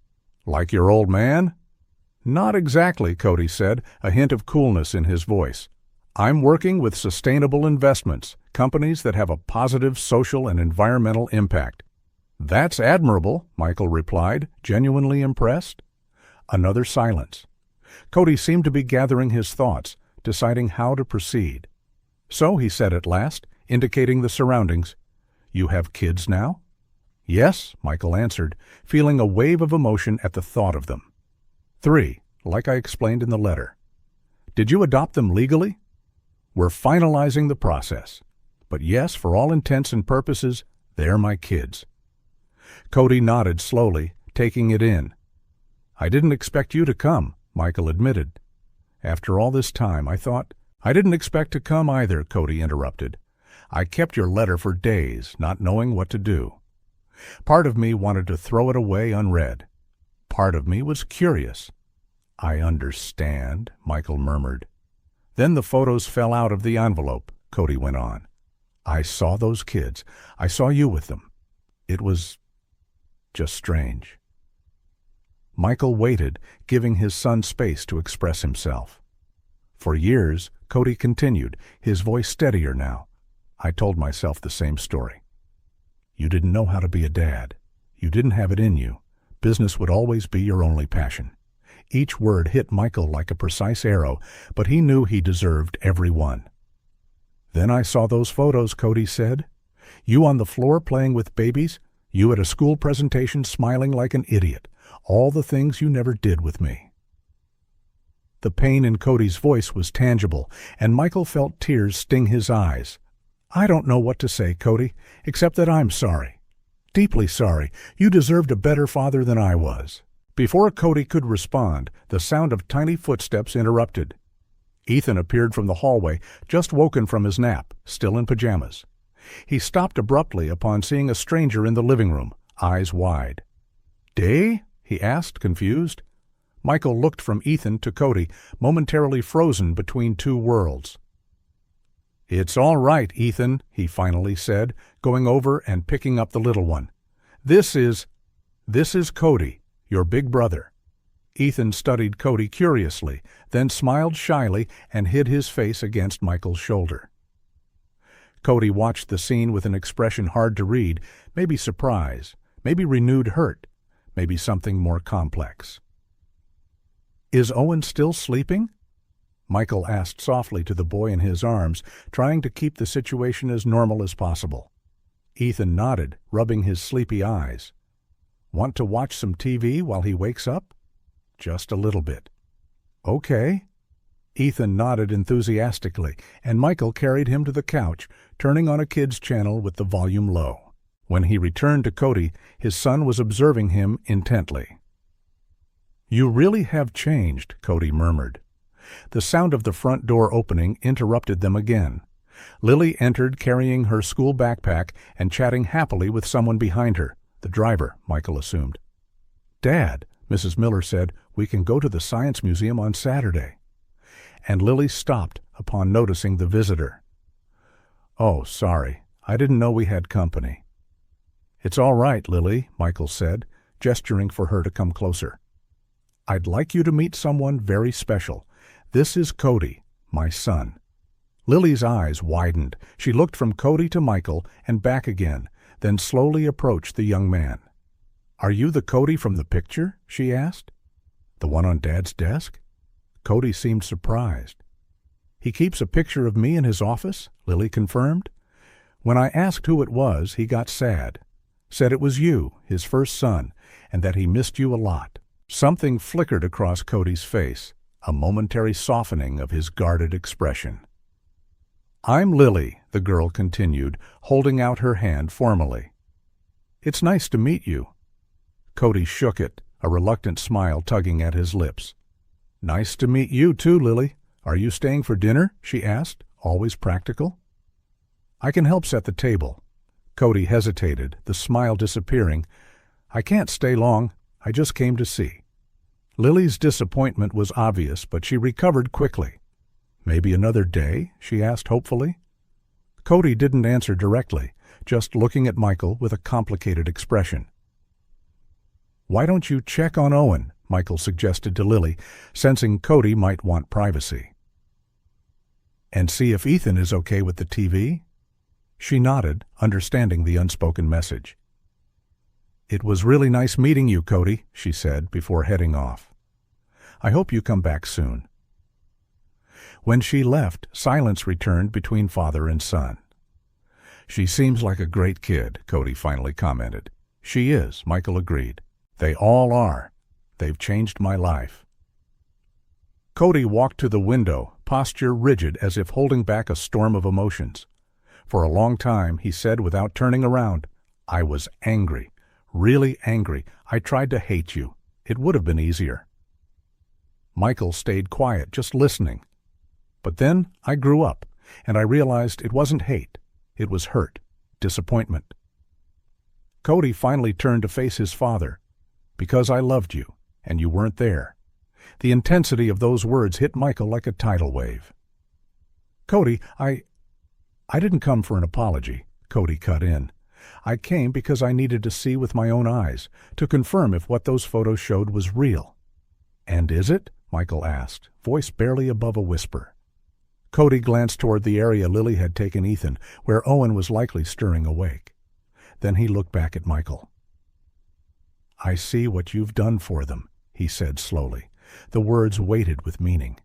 "Like your old man?" "Not exactly," Cody said, a hint of coolness in his voice. "I'm working with sustainable investments, companies that have a positive social and environmental impact." "That's admirable," Michael replied, genuinely impressed. Another silence. Cody seemed to be gathering his thoughts, deciding how to proceed. "So," he said at last, indicating the surroundings, "you have kids now?" "Yes," Michael answered, feeling a wave of emotion at the thought of them. 3, like I explained in the letter. "Did you adopt them legally?" "We're finalizing the process. But yes, for all intents and purposes, they're my kids." Cody nodded slowly, taking it in. "I didn't expect you to come," Michael admitted. "After all this time, I thought—" "I didn't expect to come either," Cody interrupted. "I kept your letter for days, not knowing what to do. Part of me wanted to throw it away unread. Part of me was curious." "I understand," Michael murmured. "Then the photos fell out of the envelope," Cody went on. "I saw those kids. I saw you with them. It was just strange." Michael waited, giving his son space to express himself. "For years," Cody continued, his voice steadier now, "I told myself the same story. You didn't know how to be a dad. You didn't have it in you. Business would always be your only passion." Each word hit Michael like a precise arrow, but he knew he deserved every one. "Then I saw those photos," Cody said. "You on the floor playing with babies, you at a school presentation smiling like an idiot. All the things you never did with me." The pain in Cody's voice was tangible, and Michael felt tears sting his eyes. "I don't know what to say, Cody, except that I'm sorry. Deeply sorry. You deserved a better father than I was." Before Cody could respond, the sound of tiny footsteps interrupted. Ethan appeared from the hallway, just woken from his nap, still in pajamas. He stopped abruptly upon seeing a stranger in the living room, eyes wide. "Day?" he asked, confused. Michael looked from Ethan to Cody, momentarily frozen between two worlds. "It's all right, Ethan," he finally said, going over and picking up the little one. This is Cody, your big brother." Ethan studied Cody curiously, then smiled shyly and hid his face against Michael's shoulder. Cody watched the scene with an expression hard to read, maybe surprise, maybe renewed hurt, maybe something more complex. "Is Owen still sleeping?" Michael asked softly to the boy in his arms, trying to keep the situation as normal as possible. Ethan nodded, rubbing his sleepy eyes. "Want to watch some TV while he wakes up?" "Just a little bit." "Okay." Ethan nodded enthusiastically, and Michael carried him to the couch, turning on a kid's channel with the volume low. When he returned to Cody, his son was observing him intently. "You really have changed," Cody murmured. The sound of the front door opening interrupted them again. Lily entered carrying her school backpack and chatting happily with someone behind her, the driver, Michael assumed. "Dad," Mrs. Miller said, "we can go to the Science Museum on Saturday." And Lily stopped upon noticing the visitor. "Oh, sorry. I didn't know we had company." "It's all right, Lily," Michael said, gesturing for her to come closer. "I'd like you to meet someone very special. This is Cody, my son." Lily's eyes widened. She looked from Cody to Michael and back again, then slowly approached the young man. "Are you the Cody from the picture?" she asked. "The one on Dad's desk?" Cody seemed surprised. "He keeps a picture of me in his office?" Lily confirmed. "When I asked who it was, he got sad. Said it was you, his first son, and that he missed you a lot." Something flickered across Cody's face, a momentary softening of his guarded expression. "I'm Lily," the girl continued, holding out her hand formally. "It's nice to meet you." Cody shook it, a reluctant smile tugging at his lips. "Nice to meet you too, Lily. Are you staying for dinner?" she asked, always practical. "I can help set the table." Cody hesitated, the smile disappearing. "I can't stay long. I just came to see." Lily's disappointment was obvious, but she recovered quickly. "Maybe another day?" she asked hopefully. Cody didn't answer directly, just looking at Michael with a complicated expression. "Why don't you check on Owen?" Michael suggested to Lily, sensing Cody might want privacy. "And see if Ethan is okay with the TV?" She nodded, understanding the unspoken message. "It was really nice meeting you, Cody," she said before heading off. "I hope you come back soon." When she left, silence returned between father and son. "She seems like a great kid," Cody finally commented. "She is," Michael agreed. "They all are. They've changed my life." Cody walked to the window, posture rigid as if holding back a storm of emotions. For a long time, he said without turning around, "I was angry. Really angry. I tried to hate you. It would have been easier." Michael stayed quiet, just listening. "But then I grew up, and I realized it wasn't hate. It was hurt, disappointment." Cody finally turned to face his father. "Because I loved you, and you weren't there." The intensity of those words hit Michael like a tidal wave. "Cody, I didn't come for an apology," Cody cut in. "I came because I needed to see with my own eyes, to confirm if what those photos showed was real." "And is it?" Michael asked, voice barely above a whisper. Cody glanced toward the area Lily had taken Ethan, where Owen was likely stirring awake. Then he looked back at Michael. "I see what you've done for them," he said slowly, the words weighted with meaning.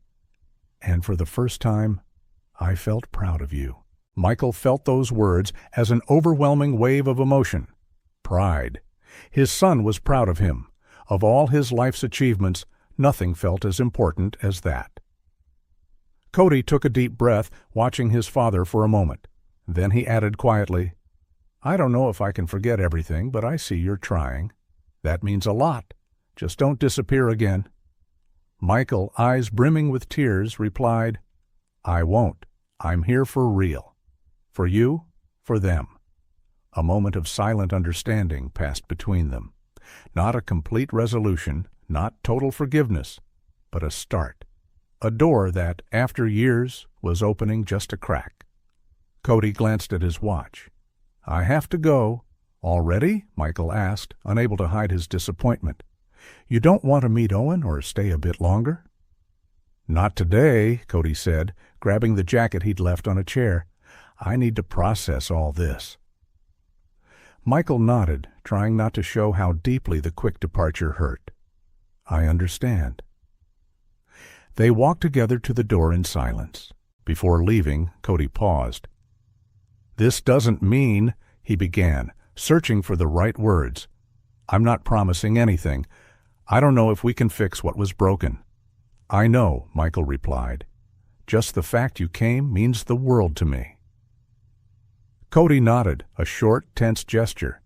"And for the first time, I felt proud of you." Michael felt those words as an overwhelming wave of emotion. Pride. His son was proud of him. Of all his life's achievements, Nothing felt as important as that. Cody took a deep breath, watching his father for a moment. Then he added quietly, "I don't know if I can forget everything, but I see you're trying. That means a lot. Just don't disappear again." Michael, eyes brimming with tears, replied, "I won't. I'm here for real. For you, for them." A moment of silent understanding passed between them. Not a complete resolution, not total forgiveness, but a start. A door that, after years, was opening just a crack. Cody glanced at his watch. "I have to go." "Already?" Michael asked, unable to hide his disappointment. "You don't want to meet Owen or stay a bit longer?" "Not today," Cody said, grabbing the jacket he'd left on a chair. "I need to process all this." Michael nodded, trying not to show how deeply the quick departure hurt. "I understand." They walked together to the door in silence. Before leaving, Cody paused. "This doesn't mean," he began, searching for the right words. "I'm not promising anything. I don't know if we can fix what was broken." "I know," Michael replied. "Just the fact you came means the world to me." Cody nodded, a short, tense gesture.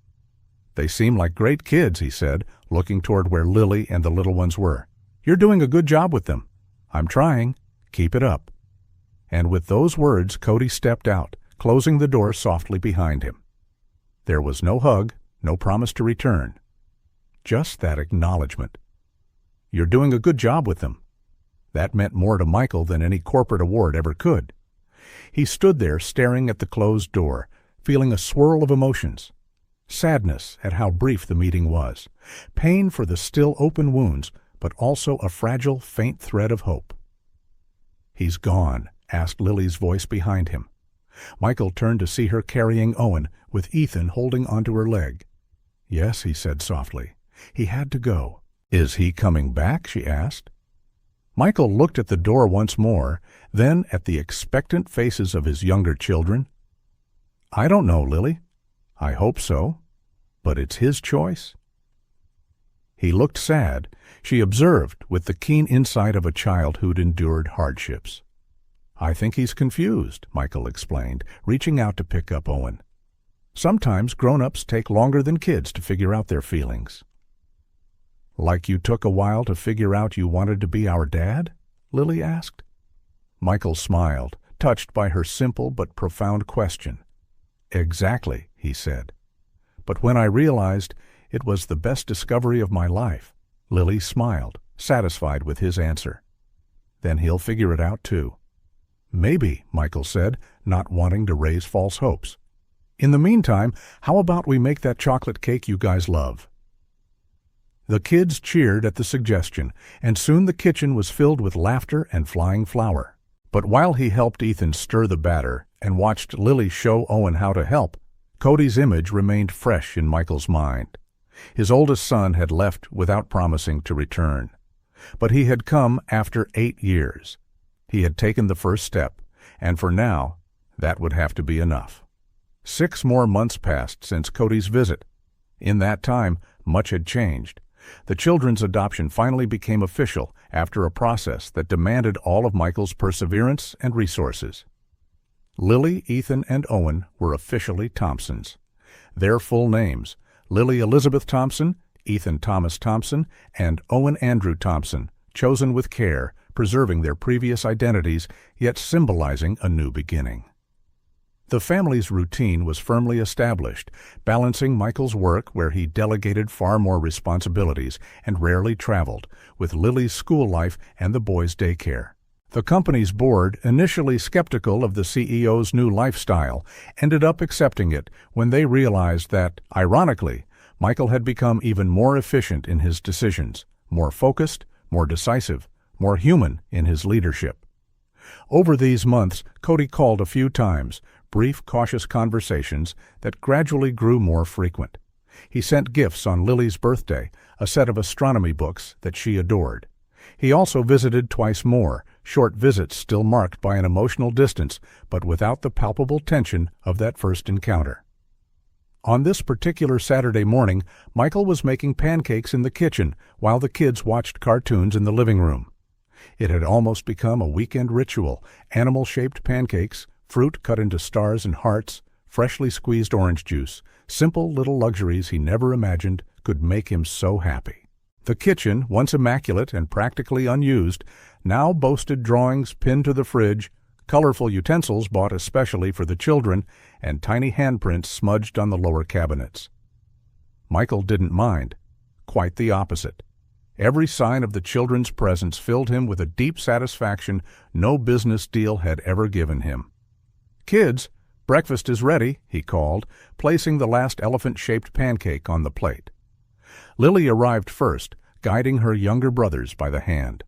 "They seem like great kids," he said, looking toward where Lily and the little ones were. "You're doing a good job with them." "I'm trying. Keep it up." And with those words, Cody stepped out, closing the door softly behind him. There was no hug, no promise to return. Just that acknowledgement. "You're doing a good job with them." That meant more to Michael than any corporate award ever could. He stood there staring at the closed door, feeling a swirl of emotions. Sadness at how brief the meeting was. Pain for the still open wounds, but also a fragile, faint thread of hope. "He's gone?" asked Lily's voice behind him. Michael turned to see her carrying Owen, with Ethan holding onto her leg. "Yes," he said softly. "He had to go." "Is he coming back?" she asked. Michael looked at the door once more, then at the expectant faces of his younger children. "I don't know, Lily. I hope so. But it's his choice." He looked sad, she observed, with the keen insight of a child who'd endured hardships. "I think he's confused," Michael explained, reaching out to pick up Owen. "Sometimes grown-ups take longer than kids to figure out their feelings." "Like you took a while to figure out you wanted to be our dad?" Lily asked. Michael smiled, touched by her simple but profound question. "Exactly," he said. "But when I realized it was the best discovery of my life," Lily smiled, satisfied with his answer. "Then he'll figure it out too." "Maybe," Michael said, not wanting to raise false hopes. "In the meantime, how about we make that chocolate cake you guys love?" The kids cheered at the suggestion, and soon the kitchen was filled with laughter and flying flour. But while he helped Ethan stir the batter and watched Lily show Owen how to help, Cody's image remained fresh in Michael's mind. His oldest son had left without promising to return. But he had come after 8 years. He had taken the first step, and for now, that would have to be enough. 6 more months passed since Cody's visit. In that time, much had changed. The children's adoption finally became official after a process that demanded all of Michael's perseverance and resources. Lily, Ethan, and Owen were officially Thompsons. Their full names, Lily Elizabeth Thompson, Ethan Thomas Thompson, and Owen Andrew Thompson, chosen with care, preserving their previous identities, yet symbolizing a new beginning. The family's routine was firmly established, balancing Michael's work, where he delegated far more responsibilities and rarely traveled, with Lily's school life and the boys' daycare. The company's board, initially skeptical of the CEO's new lifestyle, ended up accepting it when they realized that, ironically, Michael had become even more efficient in his decisions, more focused, more decisive, more human in his leadership. Over these months, Cody called a few times, brief, cautious conversations that gradually grew more frequent. He sent gifts on Lily's birthday, a set of astronomy books that she adored. He also visited twice more, short visits still marked by an emotional distance, but without the palpable tension of that first encounter. On this particular Saturday morning, Michael was making pancakes in the kitchen while the kids watched cartoons in the living room. It had almost become a weekend ritual: animal-shaped pancakes, fruit cut into stars and hearts, freshly squeezed orange juice, simple little luxuries he never imagined could make him so happy. The kitchen, once immaculate and practically unused, now boasted drawings pinned to the fridge, colorful utensils bought especially for the children, and tiny handprints smudged on the lower cabinets. Michael didn't mind. Quite the opposite. Every sign of the children's presence filled him with a deep satisfaction no business deal had ever given him. "Kids, breakfast is ready," he called, placing the last elephant-shaped pancake on the plate. Lily arrived first, guiding her younger brothers by the hand.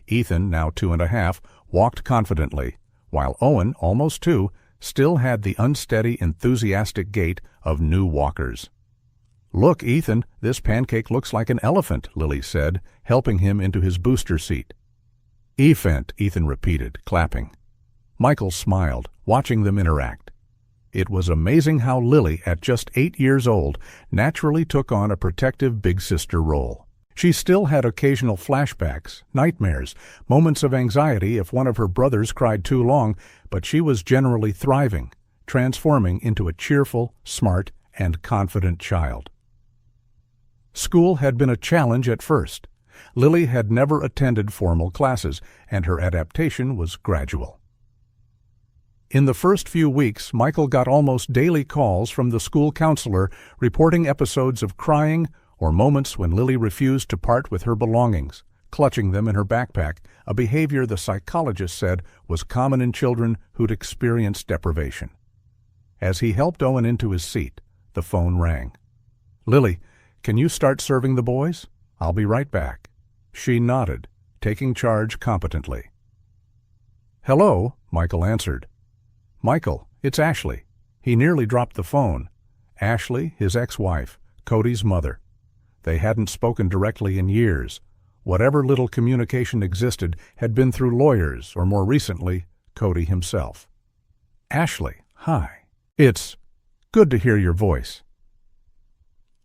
Ethan, now 2.5, walked confidently, while Owen, almost 2, still had the unsteady, enthusiastic gait of new walkers. "Look, Ethan, this pancake looks like an elephant," Lily said, helping him into his booster seat. "Elephant," Ethan repeated, clapping. Michael smiled, watching them interact. It was amazing how Lily, at just 8 years old, naturally took on a protective big sister role. She still had occasional flashbacks, nightmares, moments of anxiety if one of her brothers cried too long, but she was generally thriving, transforming into a cheerful, smart, and confident child. School had been a challenge at first. Lily had never attended formal classes, and her adaptation was gradual. In the first few weeks, Michael got almost daily calls from the school counselor reporting episodes of crying or moments when Lily refused to part with her belongings, clutching them in her backpack, a behavior the psychologist said was common in children who'd experienced deprivation. As he helped Owen into his seat, the phone rang. "Lily, can you start serving the boys? I'll be right back." She nodded, taking charge competently. "Hello," Michael answered. "Michael, it's Ashley." He nearly dropped the phone. Ashley, his ex-wife, Cody's mother. They hadn't spoken directly in years. Whatever little communication existed had been through lawyers, or more recently, Cody himself. "Ashley, hi. It's good to hear your voice."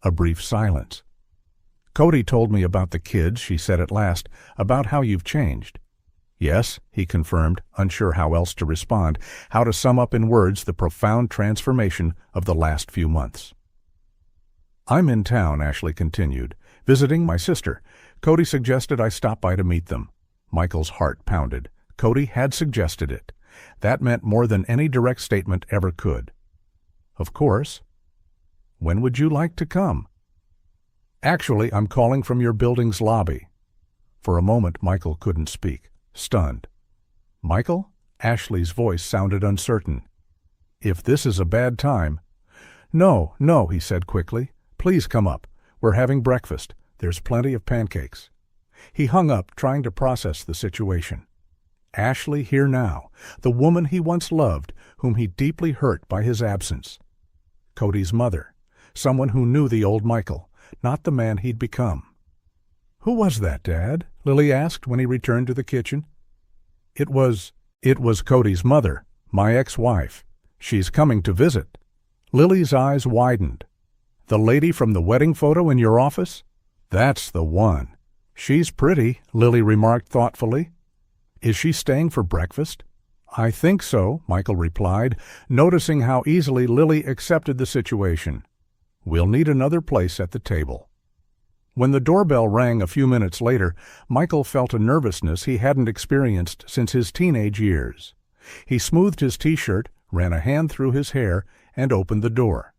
A brief silence. "Cody told me about the kids," she said at last, "about how you've changed." "Yes," he confirmed, unsure how else to respond, how to sum up in words the profound transformation of the last few months. "I'm in town," Ashley continued, "visiting my sister. Cody suggested I stop by to meet them." Michael's heart pounded. Cody had suggested it. That meant more than any direct statement ever could. "Of course. When would you like to come?" "Actually, I'm calling from your building's lobby." For a moment, Michael couldn't speak, stunned. "Michael?" Ashley's voice sounded uncertain. "If this is a bad time—" No, he said quickly. "Please come up. We're having breakfast. There's plenty of pancakes." He hung up, trying to process the situation. Ashley here now, the woman he once loved, whom he deeply hurt by his absence. Cody's mother, someone who knew the old Michael, not the man he'd become. "Who was that, Dad?" Lily asked when he returned to the kitchen. It was Cody's mother, my ex-wife. She's coming to visit." Lily's eyes widened. "The lady from the wedding photo in your office?" "That's the one. She's pretty," Lily remarked thoughtfully. "Is she staying for breakfast?" "I think so," Michael replied, noticing how easily Lily accepted the situation. "We'll need another place at the table." When the doorbell rang a few minutes later, Michael felt a nervousness he hadn't experienced since his teenage years. He smoothed his t-shirt, ran a hand through his hair, and opened the door.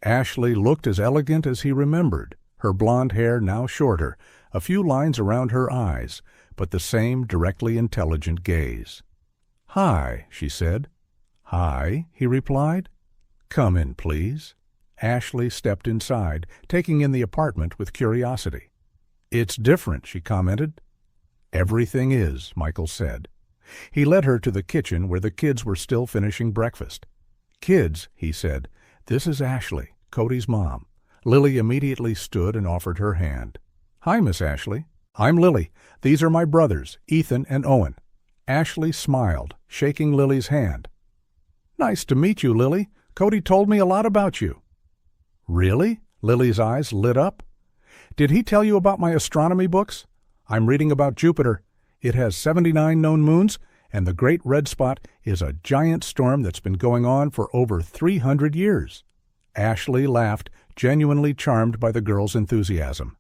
Ashley looked as elegant as he remembered, her blonde hair now shorter, a few lines around her eyes, but the same directly intelligent gaze. "Hi," she said. "Hi," he replied. "Come in, please." Ashley stepped inside, taking in the apartment with curiosity. "It's different," she commented. "Everything is," Michael said. He led her to the kitchen where the kids were still finishing breakfast. "Kids," he said, "this is Ashley, Cody's mom." Lily immediately stood and offered her hand. "Hi, Miss Ashley. I'm Lily. These are my brothers, Ethan and Owen." Ashley smiled, shaking Lily's hand. "Nice to meet you, Lily. Cody told me a lot about you." Really? Lily's eyes lit up. Did he tell you about my astronomy books? I'm reading about Jupiter. It has 79 known moons, and the Great Red Spot is a giant storm that's been going on for over 300 years. Ashley laughed, genuinely charmed by the girl's enthusiasm.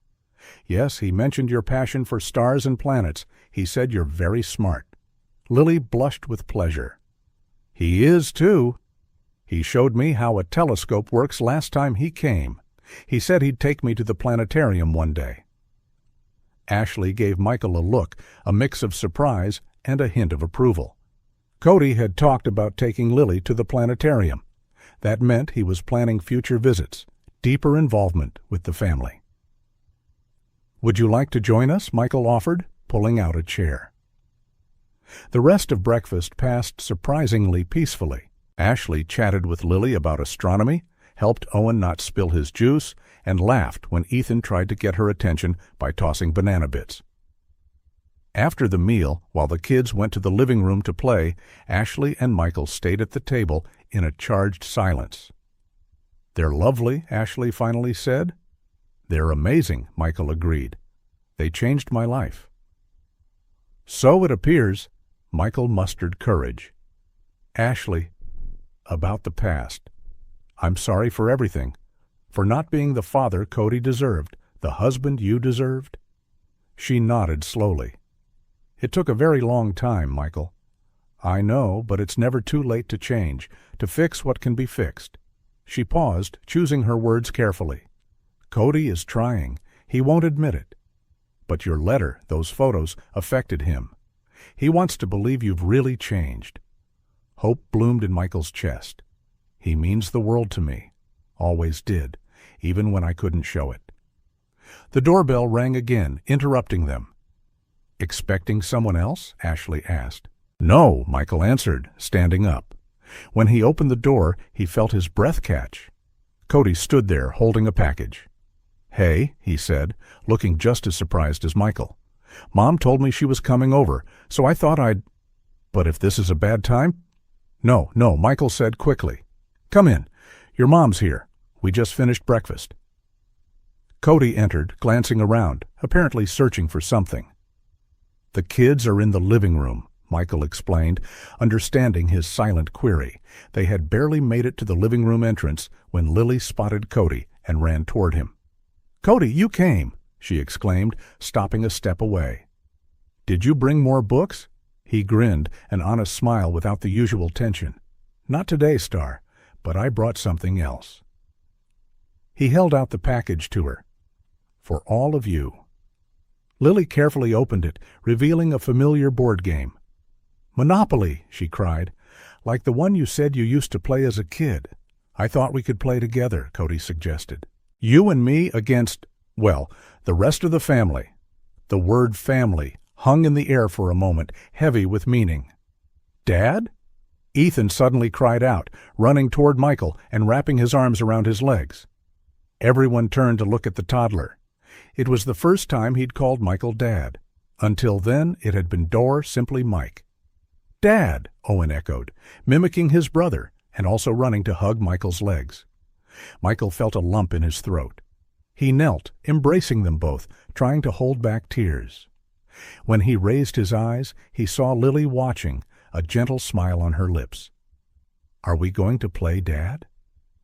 Yes, he mentioned your passion for stars and planets. He said you're very smart. Lily blushed with pleasure. He is, too. He showed me how a telescope works last time he came. He said he'd take me to the planetarium one day. Ashley gave Michael a look, a mix of surprise and a hint of approval. Cody had talked about taking Lily to the planetarium. That meant he was planning future visits, deeper involvement with the family. Would you like to join us? Michael offered, pulling out a chair. The rest of breakfast passed surprisingly peacefully. Ashley chatted with Lily about astronomy, helped Owen not spill his juice, and laughed when Ethan tried to get her attention by tossing banana bits. After the meal, while the kids went to the living room to play, Ashley and Michael stayed at the table in a charged silence. They're lovely, Ashley finally said. They're amazing, Michael agreed. They changed my life. So it appears, Michael mustered courage. Ashley, about the past. I'm sorry for everything, for not being the father Cody deserved, the husband you deserved. She nodded slowly. It took a very long time, Michael. I know, but it's never too late to change, to fix what can be fixed. She paused, choosing her words carefully. Cody is trying. He won't admit it. But your letter, those photos, affected him. He wants to believe you've really changed. Hope bloomed in Michael's chest. He means the world to me. Always did, even when I couldn't show it. The doorbell rang again, interrupting them. Expecting someone else? Ashley asked. No, Michael answered, standing up. When he opened the door, he felt his breath catch. Cody stood there, holding a package. Hey, he said, looking just as surprised as Michael. Mom told me she was coming over, so I thought I'd... But if this is a bad time? No, Michael said quickly. Come in. Your mom's here. We just finished breakfast. Cody entered, glancing around, apparently searching for something. The kids are in the living room, Michael explained, understanding his silent query. They had barely made it to the living room entrance when Lily spotted Cody and ran toward him. Cody, you came, she exclaimed, stopping a step away. Did you bring more books? He grinned, an honest smile without the usual tension. Not today, Star, but I brought something else. He held out the package to her. For all of you. Lily carefully opened it, revealing a familiar board game. Monopoly, she cried, like the one you said you used to play as a kid. I thought we could play together, Cody suggested. You and me against, well, the rest of the family. The word family hung in the air for a moment, heavy with meaning. Dad? Ethan suddenly cried out, running toward Michael and wrapping his arms around his legs. Everyone turned to look at the toddler. It was the first time he'd called Michael Dad. Until then, it had been simply Mike. Dad, Owen echoed, mimicking his brother and also running to hug Michael's legs. Michael felt a lump in his throat. He knelt, embracing them both, trying to hold back tears. When he raised his eyes, he saw Lily watching, a gentle smile on her lips. Are we going to play, Dad?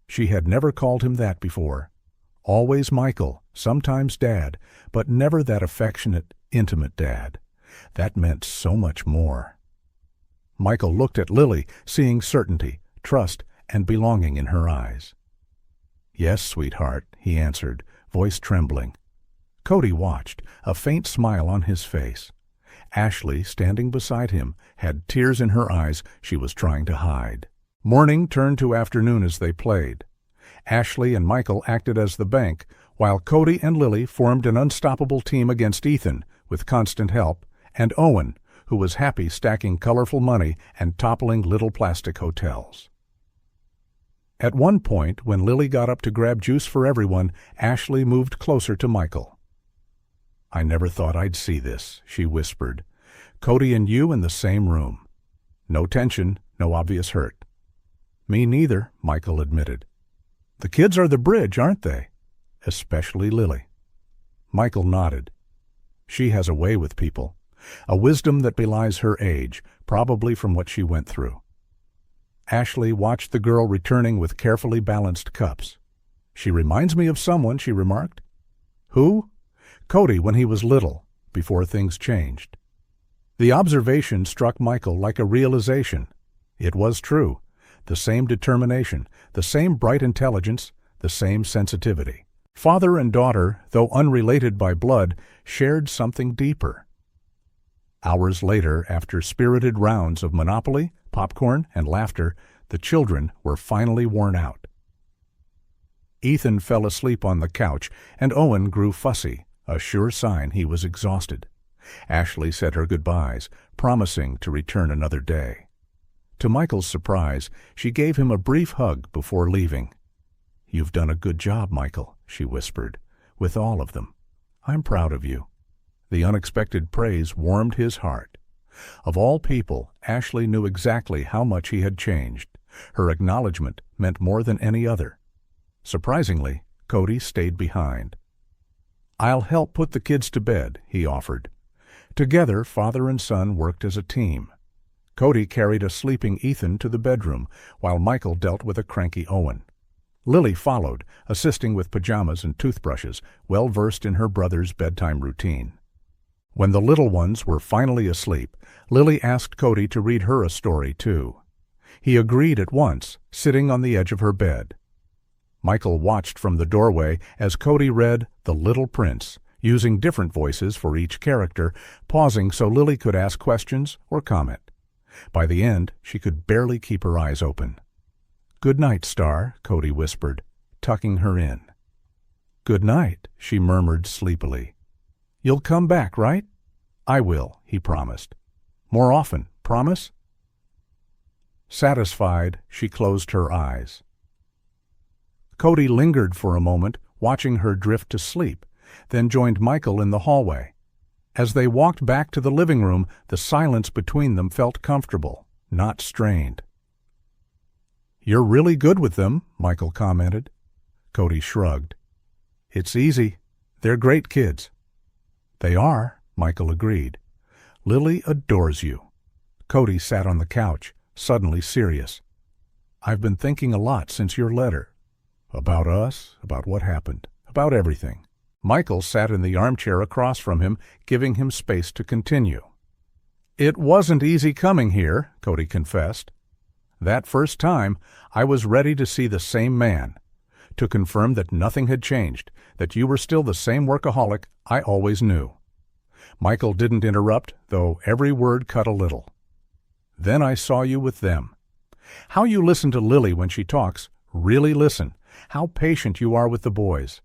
She had never called him that before. Always Michael, sometimes Dad, but never that affectionate, intimate Dad. That meant so much more. Michael looked at Lily, seeing certainty, trust, and belonging in her eyes. Yes, sweetheart, he answered, voice trembling. Cody watched, a faint smile on his face. Ashley, standing beside him, had tears in her eyes she was trying to hide. Morning turned to afternoon as they played. Ashley and Michael acted as the bank, while Cody and Lily formed an unstoppable team against Ethan, with constant help, and Owen, who was happy stacking colorful money and toppling little plastic hotels. At one point, when Lily got up to grab juice for everyone, Ashley moved closer to Michael. I never thought I'd see this, she whispered. Cody and you in the same room. No tension, no obvious hurt. Me neither, Michael admitted. The kids are the bridge, aren't they? Especially Lily. Michael nodded. She has a way with people, a wisdom that belies her age, probably from what she went through. Ashley watched the girl returning with carefully balanced cups. She reminds me of someone, she remarked. Who? Cody when he was little, before things changed. The observation struck Michael like a realization. It was true. The same determination, the same bright intelligence, the same sensitivity. Father and daughter, though unrelated by blood, shared something deeper. Hours later, after spirited rounds of Monopoly, popcorn, and laughter, the children were finally worn out. Ethan fell asleep on the couch, and Owen grew fussy, a sure sign he was exhausted. Ashley said her goodbyes, promising to return another day. To Michael's surprise, she gave him a brief hug before leaving. "You've done a good job, Michael," she whispered, "with all of them. I'm proud of you." The unexpected praise warmed his heart. Of all people, Ashley knew exactly how much he had changed. Her acknowledgement meant more than any other. Surprisingly, Cody stayed behind. "I'll help put the kids to bed," he offered. Together, father and son worked as a team. Cody carried a sleeping Ethan to the bedroom, while Michael dealt with a cranky Owen. Lily followed, assisting with pajamas and toothbrushes, well versed in her brother's bedtime routine. When the little ones were finally asleep, Lily asked Cody to read her a story, too. He agreed at once, sitting on the edge of her bed. Michael watched from the doorway as Cody read The Little Prince, using different voices for each character, pausing so Lily could ask questions or comment. By the end, she could barely keep her eyes open. "Good night, Star," Cody whispered, tucking her in. "Good night," she murmured sleepily. "You'll come back, right?" "I will," he promised. "More often, promise?" Satisfied, she closed her eyes. Cody lingered for a moment, watching her drift to sleep, then joined Michael in the hallway. As they walked back to the living room, the silence between them felt comfortable, not strained. "You're really good with them," Michael commented. Cody shrugged. "It's easy. They're great kids." "They are," Michael agreed. "Lily adores you." Cody sat on the couch, suddenly serious. "I've been thinking a lot since your letter. About us, about what happened, about everything." Michael sat in the armchair across from him, giving him space to continue. "It wasn't easy coming here," Cody confessed. "That first time, I was ready to see the same man, to confirm that nothing had changed, that you were still the same workaholic I always knew." Michael didn't interrupt, though every word cut a little. "Then I saw you with them. How you listen to Lily when she talks, really listen. How patient you are with the boys.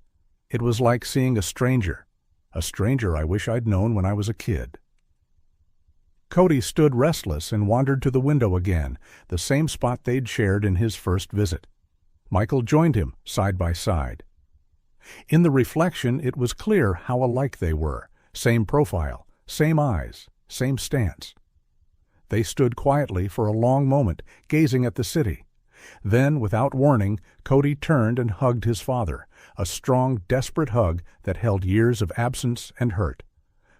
It was like seeing a stranger I wish I'd known when I was a kid." Cody stood restless and wandered to the window again, the same spot they'd shared in his first visit. Michael joined him, side by side. In the reflection, it was clear how alike they were. Same profile, same eyes, same stance. They stood quietly for a long moment, gazing at the city. Then, without warning, Cody turned and hugged his father, a strong, desperate hug that held years of absence and hurt,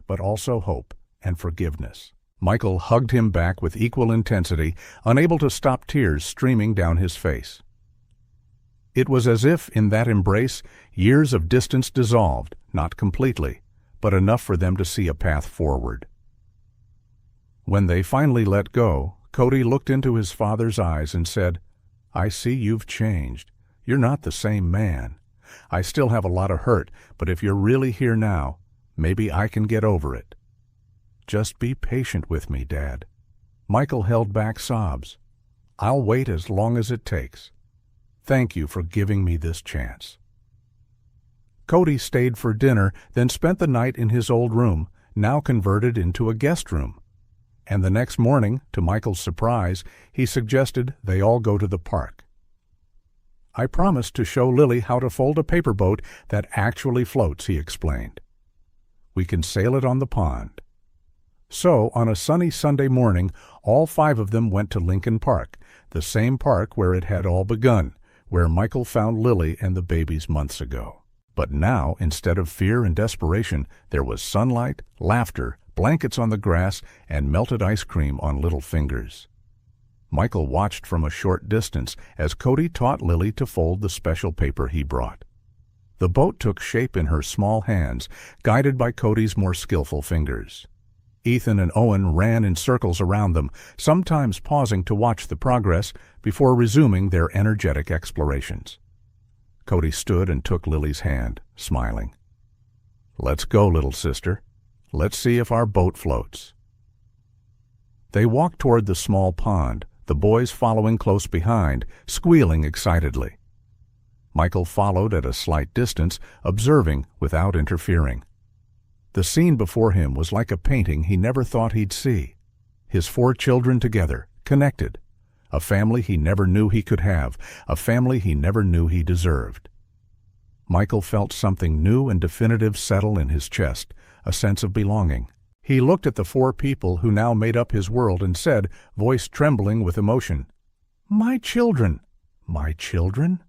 but also hope and forgiveness. Michael hugged him back with equal intensity, unable to stop tears streaming down his face. It was as if, in that embrace, years of distance dissolved, not completely, but enough for them to see a path forward. When they finally let go, Cody looked into his father's eyes and said, "I see you've changed. You're not the same man. I still have a lot of hurt, but if you're really here now, maybe I can get over it. Just be patient with me, Dad." Michael held back sobs. "I'll wait as long as it takes. Thank you for giving me this chance." Cody stayed for dinner, then spent the night in his old room, now converted into a guest room. And the next morning, to Michael's surprise, he suggested they all go to the park. "I promised to show Lily how to fold a paper boat that actually floats," he explained. "We can sail it on the pond." So, on a sunny Sunday morning, all 5 of them went to Lincoln Park, the same park where it had all begun, where Michael found Lily and the babies months ago. But now, instead of fear and desperation, there was sunlight, laughter, blankets on the grass, and melted ice cream on little fingers. Michael watched from a short distance as Cody taught Lily to fold the special paper he brought. The boat took shape in her small hands, guided by Cody's more skillful fingers. Ethan and Owen ran in circles around them, sometimes pausing to watch the progress before resuming their energetic explorations. Cody stood and took Lily's hand, smiling. "Let's go, little sister. Let's see if our boat floats." They walked toward the small pond, the boys following close behind, squealing excitedly. Michael followed at a slight distance, observing without interfering. The scene before him was like a painting he never thought he'd see. His 4 children together, connected. A family he never knew he could have, a family he never knew he deserved. Michael felt something new and definitive settle in his chest, a sense of belonging. He looked at the 4 people who now made up his world and said, voice trembling with emotion, "My children! My children?"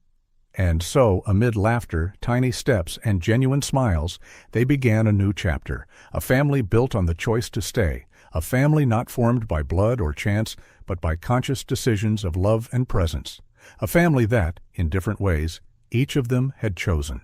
And so, amid laughter, tiny steps, and genuine smiles, they began a new chapter, a family built on the choice to stay, a family not formed by blood or chance, but by conscious decisions of love and presence, a family that, in different ways, each of them had chosen.